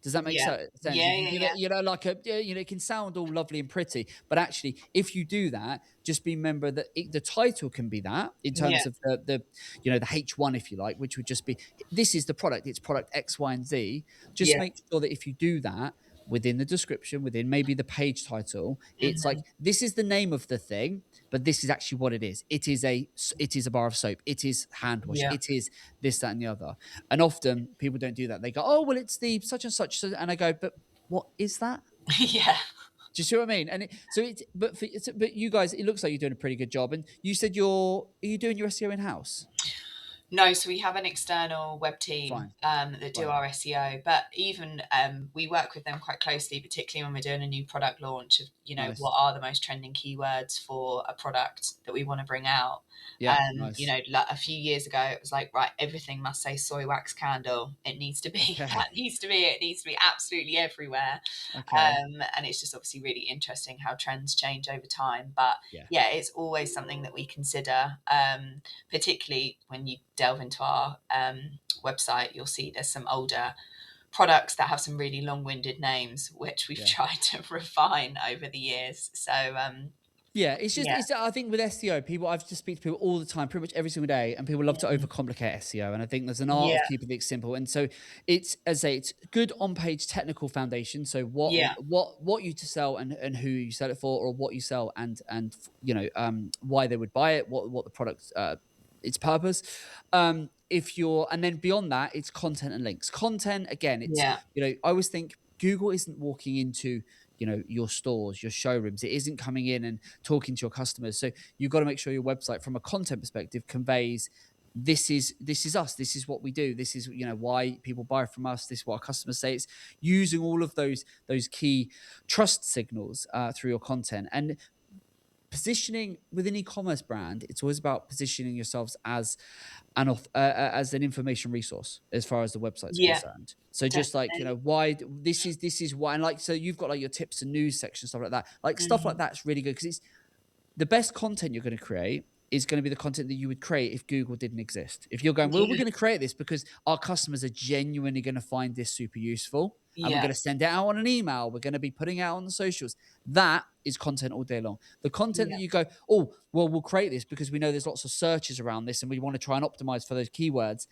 Does that make sense? Yeah, If you give it, like it can sound all lovely and pretty, but actually, if you do that, just remember that the title can be that in terms of the H1, if you like, which would just be, this is the product, it's product X, Y, and Z. Just make sure that if you do that within the description, within maybe the page title, it's like, this is the name of the thing, but this is actually what it is. It is a bar of soap. It is hand wash. It is this, that, and the other. And often people don't do that. They go, oh, well, it's the such and such. And I go, but what is that? Yeah. Do you see what I mean? And but you guys, it looks like you're doing a pretty good job. And you said are you doing your SEO in-house? No, so we have an external web team that do our SEO, but even we work with them quite closely, particularly when we're doing a new product launch of, what are the most trending keywords for a product that we want to bring out. Yeah, like a few years ago, it was like, right, everything must say soy wax candle. It needs to be, it needs to be absolutely everywhere. Okay. And it's just obviously really interesting how trends change over time. But it's always something that we consider, particularly when you delve into our website, you'll see there's some older products that have some really long-winded names, which we've tried to refine over the years. So it's just I think with SEO, I just speak to people all the time, pretty much every single day, and people love to overcomplicate SEO. And I think there's an art of keeping it simple. And so it's, as I say, it's good on-page technical foundation. So what you to sell and who you sell it for, or what you sell and why they would buy it, what the product its purpose. And then beyond that, it's content and links. Content, again, it's I always think Google isn't walking into your stores, your showrooms. It isn't coming in and talking to your customers. So you've got to make sure your website, from a content perspective, conveys this is us. This is what we do. This is why people buy from us. This is what our customers say. It's using all of those key trust signals through your content. And positioning with an e-commerce brand, it's always about positioning yourselves as an information resource as far as the website's concerned. So just why this is why, and so you've got your tips and news section, stuff like that. Stuff like that's really good, because it's the best content you're going to create is going to be the content that you would create if Google didn't exist. If you're going, well, we're going to create this because our customers are genuinely going to find this super useful, and we're going to send it out on an email. We're going to be putting it out on the socials. That is content all day long. The content that you go, oh, well, we'll create this because we know there's lots of searches around this and we want to try and optimize for those keywords.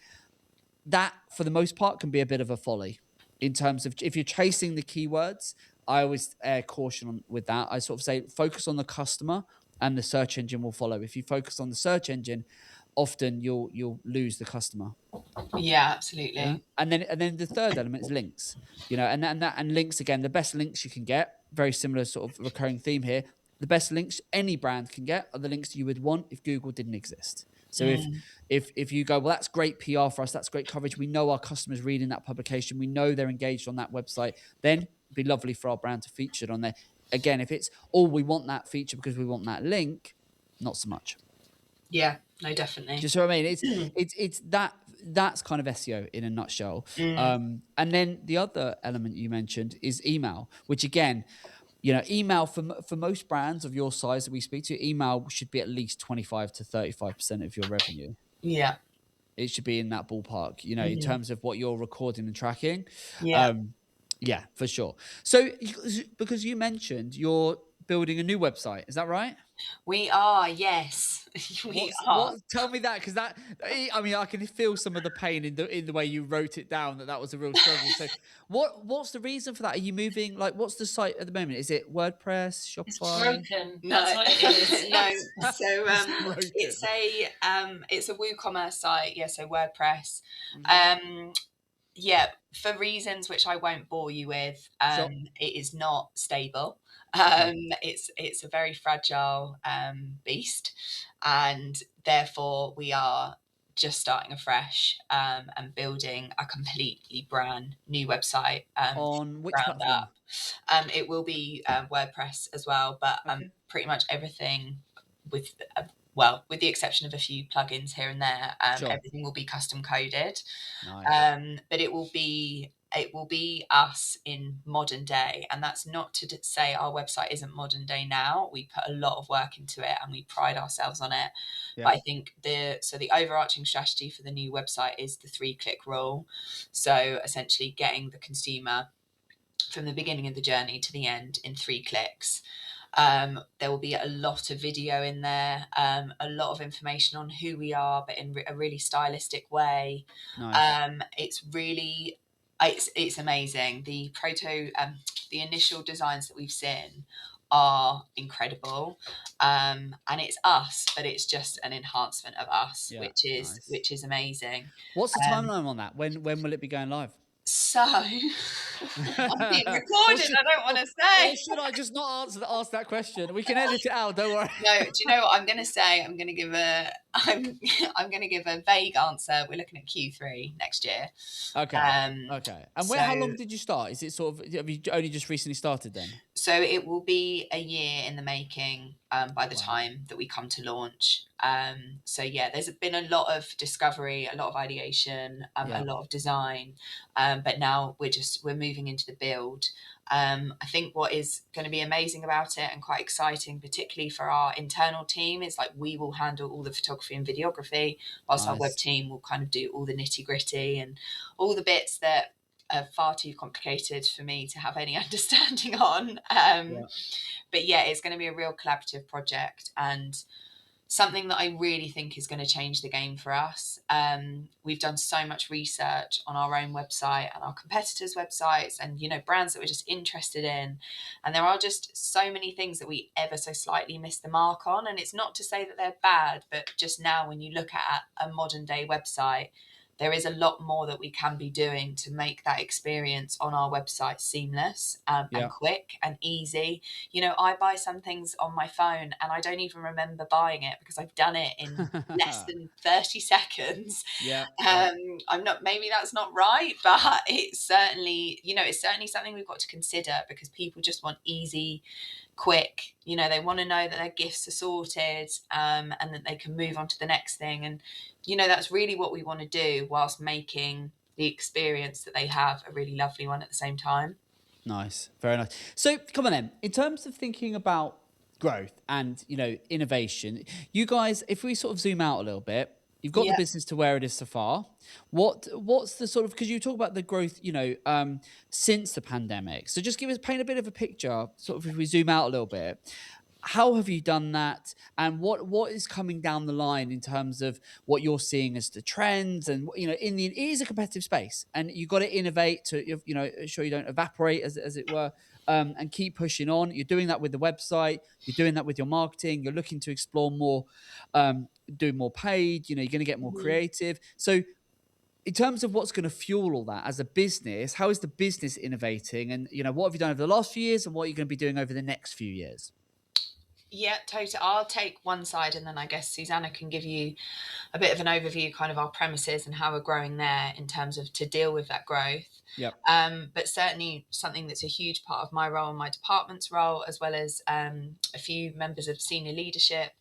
That, for the most part, can be a bit of a folly in terms of if you're chasing the keywords. I always caution with that. I sort of say focus on the customer and the search engine will follow. If you focus on the search engine, often you'll lose the customer. Yeah, absolutely. Yeah? And then the third element is links. And links, again, the best links you can get, very similar sort of recurring theme here. The best links any brand can get are the links you would want if Google didn't exist. So if you go, well, that's great PR for us, that's great coverage, we know our customers reading that publication, we know they're engaged on that website, then it'd be lovely for our brand to feature it on there. Again, if it's, oh, we want that feature because we want that link, not so much. Yeah, no, definitely. Do you see what I mean? It's that's kind of SEO in a nutshell. And then the other element you mentioned is email, which again, email for most brands of your size that we speak to, email should be at least 25 to 35% of your revenue. Yeah. It should be in that ballpark, in terms of what you're recording and tracking. Yeah. Yeah, for sure. So, because you mentioned you're building a new website, is that right? We are, yes. We are. Tell me that, because I can feel some of the pain in the way you wrote it down. That was a real struggle. So, what's the reason for that? Are you moving? Like, what's the site at the moment? Is it WordPress, Shopify? It's broken. No, That's what it is. no. So it's a WooCommerce site. Yeah, so WordPress. Yeah, for reasons which I won't bore you with, Sure. it is not stable. It's a very fragile beast, and therefore we are just starting afresh and building a completely brand new website. On which ground platform? up. It will be WordPress as well, but pretty much everything with with the exception of a few plugins here and there, Sure. everything will be custom coded. Nice. But it will be us in modern day, and that's not to say our website isn't modern day now. We put a lot of work into it and we pride ourselves on it. Yeah. But I think the overarching strategy for the new website is the 3-click rule. So essentially getting the consumer from the beginning of the journey to the end in 3 clicks. There will be a lot of video in there, a lot of information on who we are, but in a really stylistic way. Nice. It's amazing. The initial designs that we've seen are incredible, and it's us, but it's just an enhancement of us, which is amazing. What's the timeline on that? When will it be going live? So I'm being recorded. I don't want to say. Or should I just not ask that question? We can edit it out. Don't worry. No, do you know what I'm going to say? I'm going to give a vague answer. We're looking at Q3 next year. Okay. Okay. And how long did you start? Is it sort of, have you only just recently started then? So it will be a year in the making by the time that we come to launch. So yeah, there's been a lot of discovery, a lot of ideation, a lot of design, but now we're moving into the build. I think what is going to be amazing about it and quite exciting, particularly for our internal team, is like we will handle all the photography and videography, whilst our web team will kind of do all the nitty gritty and all the bits that are far too complicated for me to have any understanding on. But yeah, it's going to be a real collaborative project and something that I really think is going to change the game for us. We've done so much research on our own website and our competitors' websites and, brands that we're just interested in. And there are just so many things that we ever so slightly miss the mark on. And it's not to say that they're bad, but just now when you look at a modern day website, there is a lot more that we can be doing to make that experience on our website seamless and quick and easy. I buy some things on my phone and I don't even remember buying it because I've done it in less than 30 seconds. Maybe that's not right, but it's certainly something we've got to consider because people just want easy, quick, they want to know that their gifts are sorted and that they can move on to the next thing. And that's really what we want to do whilst making the experience that they have a really lovely one at the same time. Nice. Very nice. So come on then, in terms of thinking about growth and, innovation. You guys, if we sort of zoom out a little bit, you've got the business to where it is so far. What's the sort of, because you talk about the growth, since the pandemic. So just paint a bit of a picture, sort of if we zoom out a little bit. How have you done that, and what is coming down the line in terms of what you're seeing as the trends? And it is a competitive space, and you've got to innovate to ensure you don't evaporate, as it were, and keep pushing on. You're doing that with the website, you're doing that with your marketing, you're looking to explore more, do more paid, you're going to get more creative. So in terms of what's going to fuel all that as a business, how is the business innovating, and what have you done over the last few years, and what are you going to be doing over the next few years? Yeah, totally. I'll take one side, and then I guess Susannah can give you a bit of an overview, kind of our premises and how we're growing there in terms of to deal with that growth. Yep. But certainly something that's a huge part of my role and my department's role, as well as a few members of senior leadership,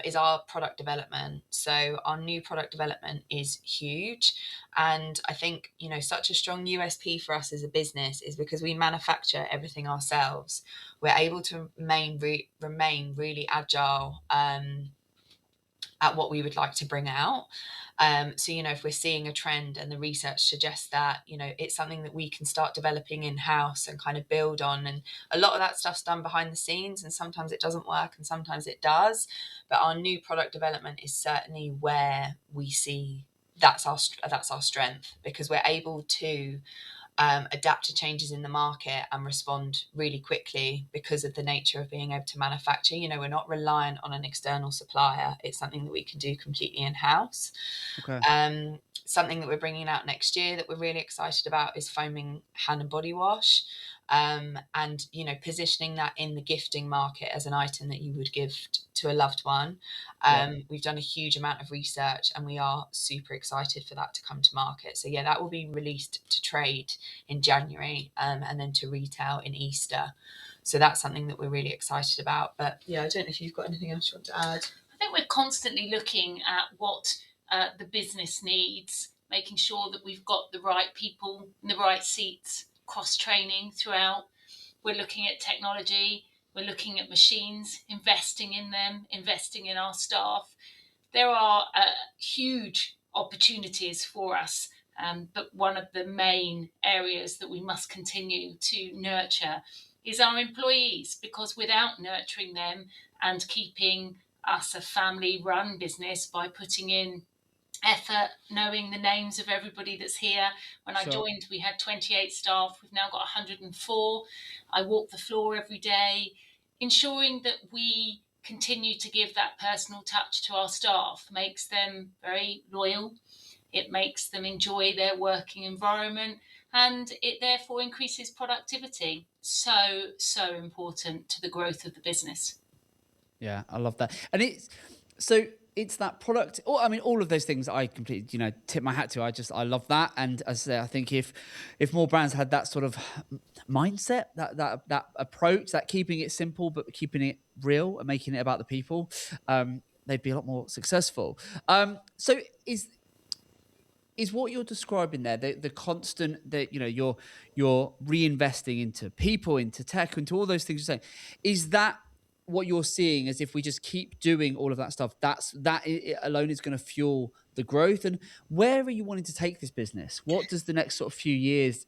is our product development. So our new product development is huge. And I think, such a strong USP for us as a business is because we manufacture everything ourselves. We're able to remain really agile at what we would like to bring out. So, if we're seeing a trend and the research suggests that, it's something that we can start developing in-house and kind of build on. And a lot of that stuff's done behind the scenes, and sometimes it doesn't work and sometimes it does. But our new product development is certainly where we see that's our strength, because we're able to adapt to changes in the market and respond really quickly because of the nature of being able to manufacture. We're not reliant on an external supplier. It's something that we can do completely in-house. Okay. Something that we're bringing out next year that we're really excited about is foaming hand and body wash. And positioning that in the gifting market as an item that you would gift to a loved one. We've done a huge amount of research, and we are super excited for that to come to market. So that will be released to trade in January, and then to retail in Easter. So that's something that we're really excited about. But I don't know if you've got anything else you want to add. I think we're constantly looking at what the business needs, making sure that we've got the right people in the right seats, cross-training throughout. We're looking at technology, we're looking at machines, investing in them, investing in our staff. There are huge opportunities for us, but one of the main areas that we must continue to nurture is our employees, because without nurturing them and keeping us a family-run business by putting in effort, knowing the names of everybody that's here. When I joined, we had 28 staff. We've now got 104. I walk the floor every day, ensuring that we continue to give that personal touch to our staff makes them very loyal. It makes them enjoy their working environment, and it therefore increases productivity. So important to the growth of the business. Yeah, I love that. And it's that product. All of those things I completely, tip my hat to. I love that. And as I say, I think if more brands had that sort of mindset, that approach, that keeping it simple but keeping it real and making it about the people, they'd be a lot more successful. So is what you're describing there the constant that you're reinvesting into people, into tech, into all those things you're saying? Is that what you're seeing, as if we just keep doing all of that stuff, that alone is going to fuel the growth? And where are you wanting to take this business? What does the next sort of few years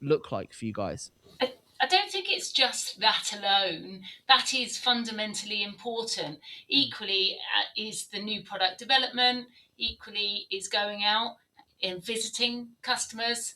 look like for you guys? I don't think it's just that alone. That is fundamentally important. Equally is the new product development, equally is going out and visiting customers,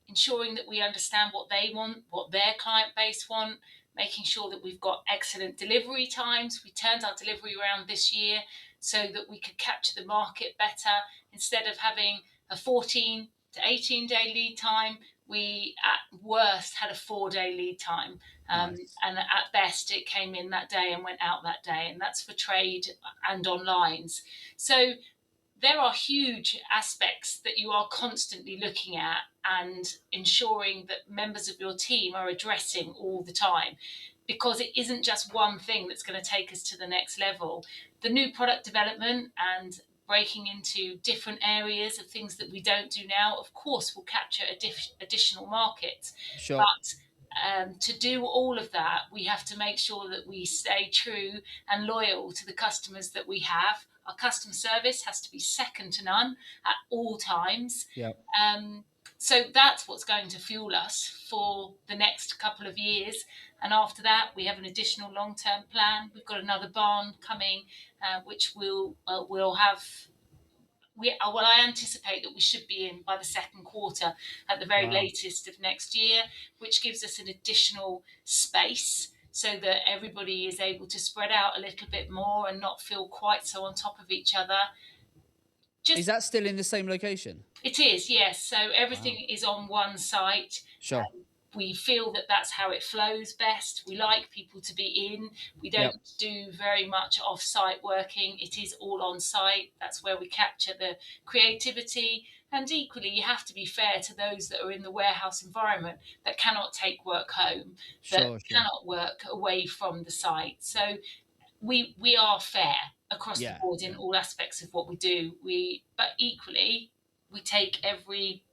ensuring that we understand what they want, what their client base want, making sure that we've got excellent delivery times. We turned our delivery around this year so that we could capture the market better. Instead of having a 14 to 18-day lead time, we at worst had a 4-day lead time. Nice. And at best it came in that day and went out that day, and that's for trade and online. So there are huge aspects that you are constantly looking at and ensuring that members of your team are addressing all the time, because it isn't just one thing that's going to take us to the next level. The new product development and breaking into different areas of things that we don't do now, of course, will capture additional markets. Sure. But to do all of that, we have to make sure that we stay true and loyal to the customers that we have. Our customer service has to be second to none at all times. Yep. So that's what's going to fuel us for the next couple of years. And after that, we have an additional long-term plan. We've got another barn coming, which we'll have. I anticipate that we should be in by the second quarter at the very latest of next year, which gives us an additional space so that everybody is able to spread out a little bit more and not feel quite so on top of each other. Is that still in the same location? It is, yes. So everything is on one site. Sure. We feel that that's how it flows best. We like people to be in. We don't do very much off-site working. It is all on site. That's where we capture the creativity. And equally, you have to be fair to those that are in the warehouse environment that cannot take work home, that cannot work away from the site. So we are fair across the board in all aspects of what we do. But equally, we take every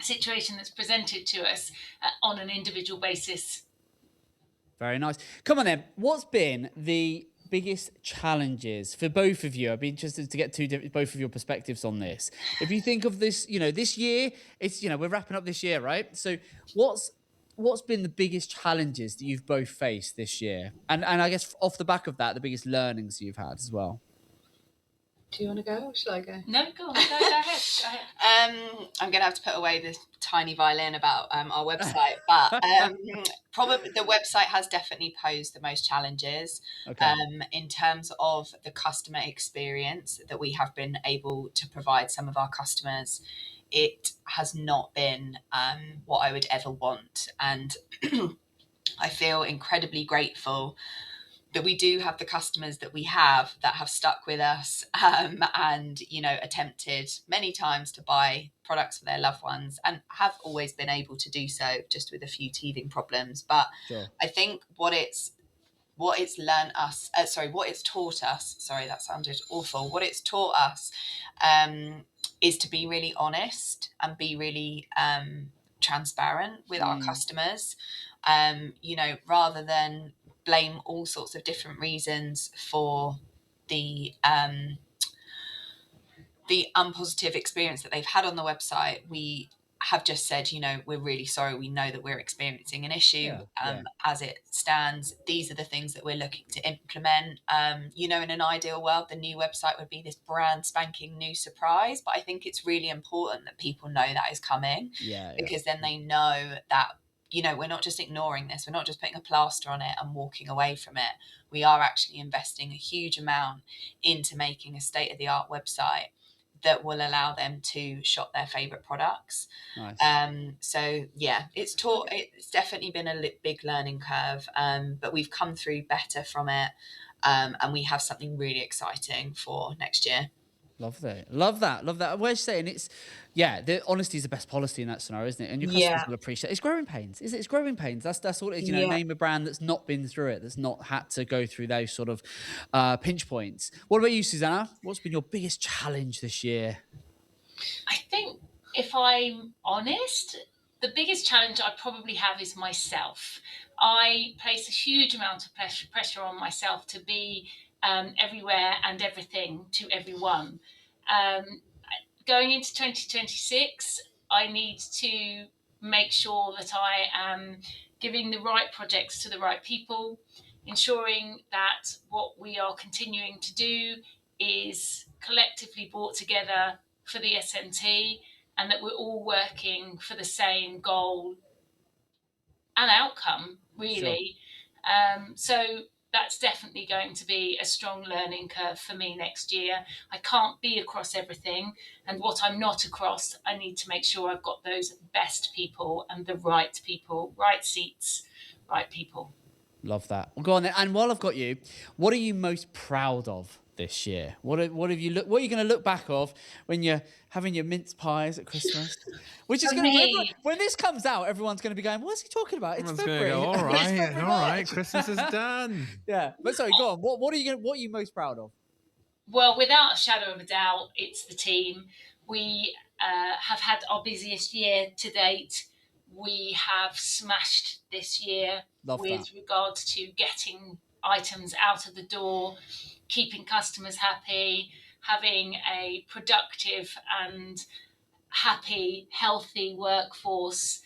situation that's presented to us on an individual basis. Very nice. Come on then. What's been the biggest challenges for both of you? I'd be interested to get both of your perspectives on this. If you think of this, this year, it's, we're wrapping up this year, right? So what's been the biggest challenges that you've both faced this year? And I guess off the back of that, the biggest learnings you've had as well. Do you want to go or shall I go? No, go on. Go ahead. I'm going to have to put away this tiny violin about our website, but probably the website has definitely posed the most challenges in terms of the customer experience that we have been able to provide some of our customers. It has not been what I would ever want, and I feel incredibly grateful that we do have the customers that we have that have stuck with us and attempted many times to buy products for their loved ones and have always been able to do so, just with a few teething problems. But I think what it's taught us, sorry, that sounded awful. What it's taught us is to be really honest and be really transparent with our customers, rather than blame all sorts of different reasons for the unpositive experience that they've had on the website. We have just said, we're really sorry. We know that we're experiencing an issue. As it stands, these are the things that we're looking to implement. In an ideal world, the new website would be this brand spanking new surprise. But I think it's really important that people know that is coming, because then they know that, we're not just ignoring this. We're not just putting a plaster on it and walking away from it. We are actually investing a huge amount into making a state-of-the-art website that will allow them to shop their favorite products. Nice. It's definitely been a big learning curve, but we've come through better from it, and we have something really exciting for next year. Love that. What you're saying, the honesty is the best policy in that scenario, isn't it? And your customers will appreciate it. It's growing pains. It's growing pains. That's all it is. Name a brand that's not been through it, that's not had to go through those sort of pinch points. What about you, Susannah? What's been your biggest challenge this year? I think, if I'm honest, the biggest challenge I probably have is myself. I place a huge amount of pressure on myself to be everywhere and everything to everyone. Going into 2026, I need to make sure that I am giving the right projects to the right people, ensuring that what we are continuing to do is collectively brought together for the SMT, and that we're all working for the same goal and outcome, really. So that's definitely going to be a strong learning curve for me next year. I can't be across everything, and what I'm not across, I need to make sure I've got those best people and the right people, right seats, right people. Love that. Well, go on then. And while I've got you, what are you most proud of this year? What are you going to look back of when you're having your mince pies at Christmas? Which is going to, when this comes out, everyone's going to be going, "What's he talking about?" It's February. All right, Christmas is done. Yeah, but sorry, go on. What are you most proud of? Well, without a shadow of a doubt, it's the team. We have had our busiest year to date. we have smashed this year Love with that. regards to getting items out of the door, keeping customers happy, having a productive and happy, healthy workforce.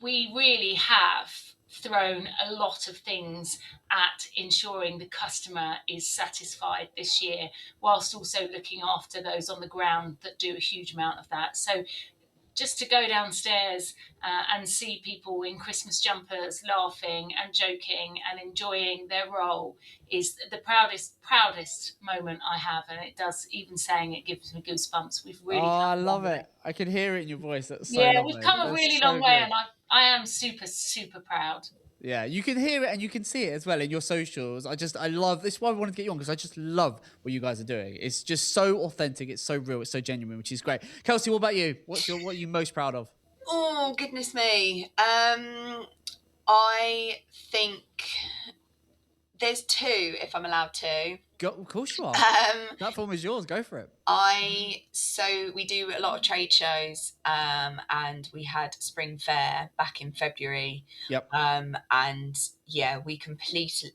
We really have thrown a lot of things at ensuring the customer is satisfied this year, whilst also looking after those on the ground that do a huge amount of that. So just to go downstairs and see people in Christmas jumpers laughing and joking and enjoying their role is the proudest moment I have, and it does, even saying it gives me goosebumps. We've really Oh, come I a long love way. it. I can hear it in your voice. That's so Yeah, we've lovely. come a That's really so long way, good. and I am super proud. Yeah, you can hear it and you can see it as well in your socials. I love this. Is why I wanted to get you on, because I just love what you guys are doing. It's just so authentic. It's so real. It's so genuine, which is great. Kelsey, what about you? What are you most proud of? Oh, goodness me. I think there's two, if I'm allowed to. Of course you are. Platform is yours. Go for it. So we do a lot of trade shows, and we had Spring Fair back in February. Yep. And yeah, we completely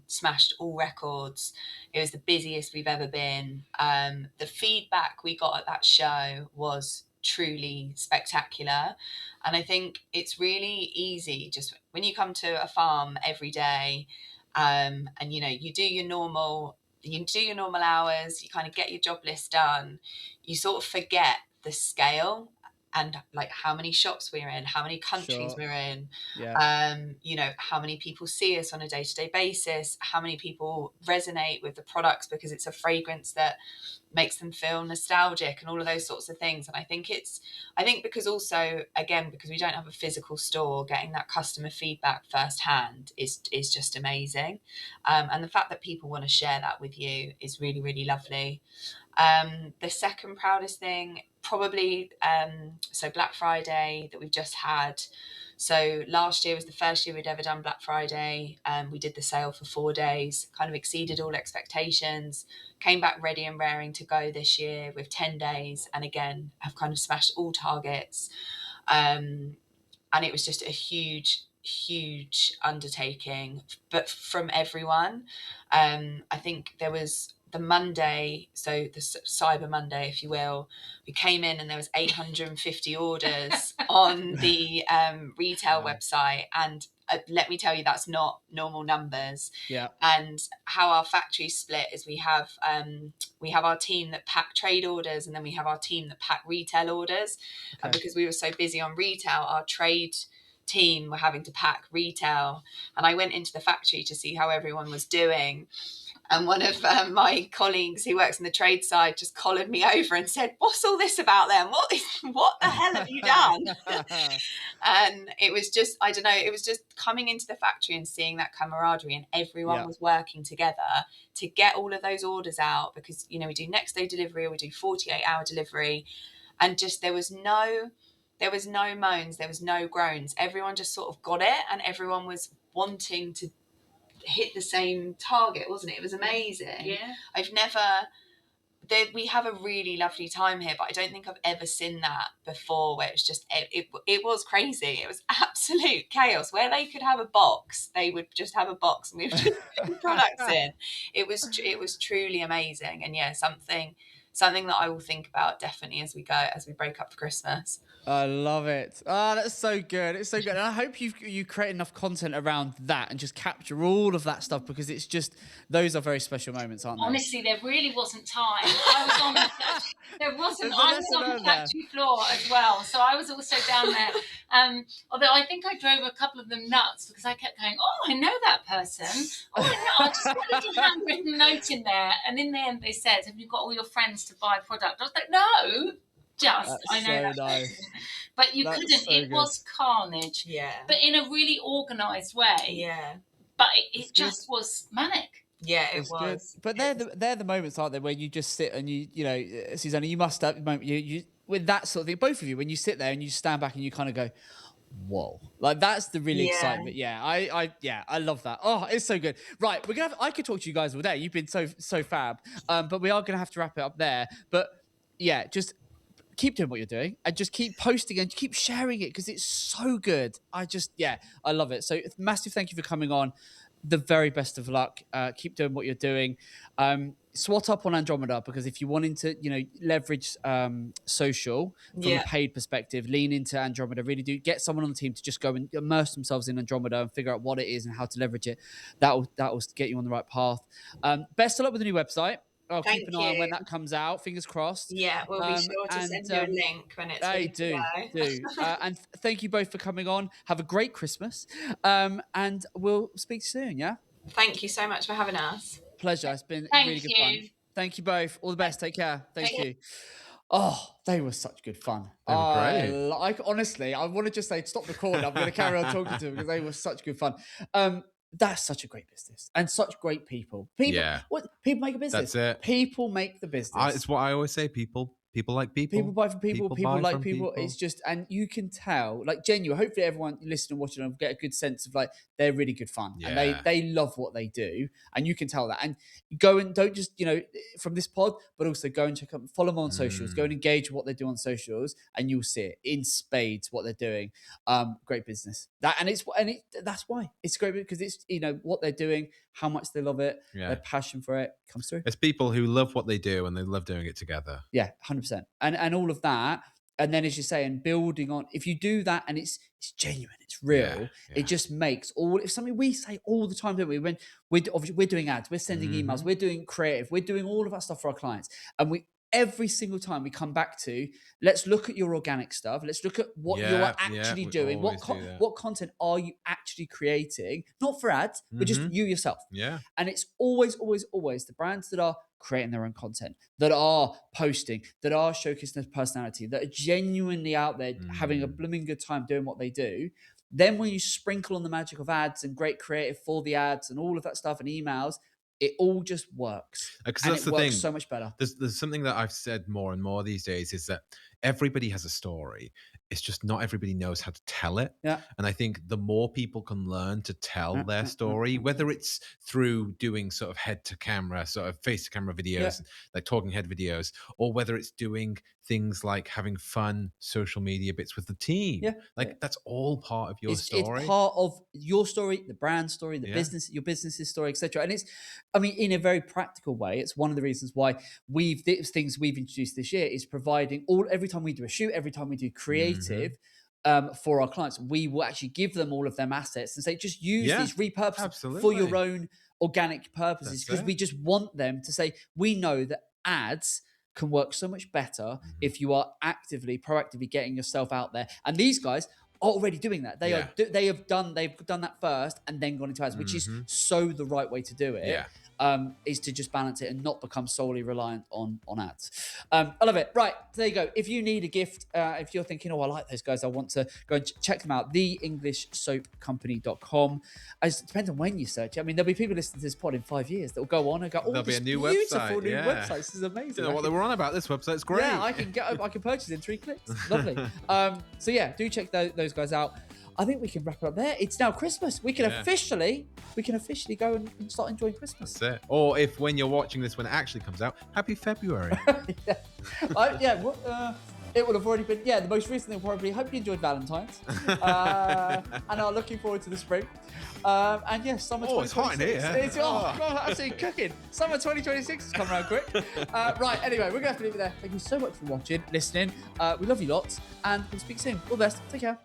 smashed all records. It was the busiest we've ever been. The feedback we got at that show was truly spectacular, and I think it's really easy just when you come to a farm every day, and you do your normal hours, you kind of get your job list done, you sort of forget the scale and like how many shops we're in, how many countries we're in, how many people see us on a day-to-day basis, how many people resonate with the products because it's a fragrance that makes them feel nostalgic and all of those sorts of things. And I think because also, again, because we don't have a physical store, getting that customer feedback firsthand is just amazing. And the fact that people want to share that with you is really, really lovely. The second proudest thing, probably, so Black Friday that we've just had. So last year was the first year we'd ever done Black Friday. We did the sale for 4 days, kind of exceeded all expectations, came back ready and raring to go this year with 10 days. And again, have kind of smashed all targets. And it was just a huge undertaking, but from everyone. I think there was the Monday, so the Cyber Monday, if you will, we came in and there was 850 orders on the retail website, and let me tell you, that's not normal numbers. Yeah. And how our factory split is we have our team that pack trade orders, and then we have our team that pack retail orders. Okay. And because we were so busy on retail, our trade team were having to pack retail. And I went into the factory to see how everyone was doing. And one of my colleagues who works on the trade side just collared me over and said, "What's all this about then? What the hell have you done?" And it was just, I don't know, it was just coming into the factory and seeing that camaraderie, and everyone was working together to get all of those orders out, because, we do next day delivery, or we do 48-hour delivery. And just, there was no moans, there was no groans. Everyone just sort of got it, and everyone was wanting to hit the same target, wasn't it? It was amazing. Yeah. We have a really lovely time here, but I don't think I've ever seen that before, where it's just, it was crazy. It was absolute chaos. Where they could have a box, they would just have a box and we would just put products in. It was truly amazing. And yeah, something that I will think about definitely as we break up for Christmas. I love it. Oh, that's so good. It's so good. And I hope you create enough content around that and just capture all of that stuff, because it's just, those are very special moments, aren't they? Honestly, there really wasn't time. I was on I was on the factory floor as well, so I was also down there. Although I think I drove a couple of them nuts, because I kept going, "Oh, I know that person. Oh, I just put a little handwritten note in there." And in the end, they said, "Have you got all your friends to buy product?" I was like, "No. I know that person." But you couldn't. It was carnage. Yeah. But in a really organised way. Yeah. But it just was manic. Yeah, it was. Good. But they're the moments, aren't they, where you just sit and Susannah, you must have you with that sort of thing. Both of you, when you sit there and you stand back and you kind of go, whoa, like that's the really excitement. Yeah, I love that. Oh, it's so good. Right, I could talk to you guys all day. You've been so fab. But we are gonna have to wrap it up there. But yeah, just keep doing what you're doing and just keep posting and keep sharing it because it's so good. I love it. So massive thank you for coming on. The very best of luck. Keep doing what you're doing. SWAT up on Andromeda, because if you're wanting to, leverage social from a paid perspective, lean into Andromeda. Really do get someone on the team to just go and immerse themselves in Andromeda and figure out what it is and how to leverage it. That will get you on the right path. Best of luck with the new website. I'll keep an eye on when that comes out. Fingers crossed. Yeah, we'll be sure to send you a link when it's ready to go. And thank you both for coming on. Have a great Christmas. And we'll speak soon, yeah? Thank you so much for having us. Pleasure. It's been really good fun. Thank you both. All the best. Take care. Thank you. Oh, they were such good fun. They were great. Honestly, I want to just say, stop recording. I'm going to carry on talking to them because they were such good fun. That's such a great business and such great people. People make a business. That's it. People make the business. It's what I always say. People like people. People buy from people. People like people. People. It's just, and you can tell, like, genuine. Hopefully, everyone listening and watching will get a good sense of, like, they're really good fun and they love what they do, and you can tell that. And go and don't just from this pod, but also go and check out, follow them on socials. Go and engage with what they do on socials, and you'll see it in spades what they're doing. Great business. That's why it's great, because it's what they're doing, how much they love it, their passion for it comes through. It's people who love what they do and they love doing it together. Yeah, 100%. And all of that. And then, as you say, and building on, if you do that and it's genuine, it's real, it just makes it's something we say all the time, don't we? When we're doing ads, we're sending emails, we're doing creative, we're doing all of that stuff for our clients. And every single time we come back to, let's look at your organic stuff. Let's look at what you're actually doing. What content are you actually creating? Not for ads, but just you yourself. Yeah. And it's always, always, always the brands that are creating their own content, that are posting, that are showcasing their personality, that are genuinely out there having a blooming good time doing what they do. Then when you sprinkle on the magic of ads and great creative for the ads and all of that stuff and emails, it all just works. Because and that's it the works thing. So much better. There's something that I've said more and more these days is that everybody has a story. It's just not everybody knows how to tell it. Yeah. And I think the more people can learn to tell their story, whether it's through doing sort of head to camera, sort of face to camera videos, like talking head videos, or whether it's doing things like having fun social media bits with the team. Yeah. That's all part of your story. It's part of your story, the brand story, the business, your business's story, etc. And it's, in a very practical way, it's one of the reasons why things we've introduced this year is providing every time we do a shoot, every time we do creative, for our clients, we will actually give them all of them assets and say, just use these, repurpose for your own organic purposes, because we just want them to say, we know that ads can work so much better if you are proactively getting yourself out there. And these guys are already doing that. They've done that first and then gone into ads, which is so the right way to do it. Is to just balance it and not become solely reliant on ads. I love it. Right, there you go. If you need a gift, if you're thinking, I like those guys, I want to go and check them out, theenglishsoapcompany.com. It depends on when you search. There'll be people listening to this pod in 5 years that will go on and go, there'll be a new beautiful website. New website. This is amazing. You know what they were on about? This website's great. Yeah, I can purchase it in 3 clicks. Lovely. Do check those guys out. I think we can wrap it up there. It's now Christmas. We can officially go and start enjoying Christmas. That's it. Or if when you're watching this when it actually comes out, happy February. It will have already been, the most recent thing probably. Hope you enjoyed Valentine's. And are looking forward to the spring. Summer 2026. It's hot in here. It's absolutely cooking. Summer 2026 has come around quick. Anyway, we're going to have to leave it there. Thank you so much for watching, listening. We love you lots, and we'll speak soon. All the best. Take care.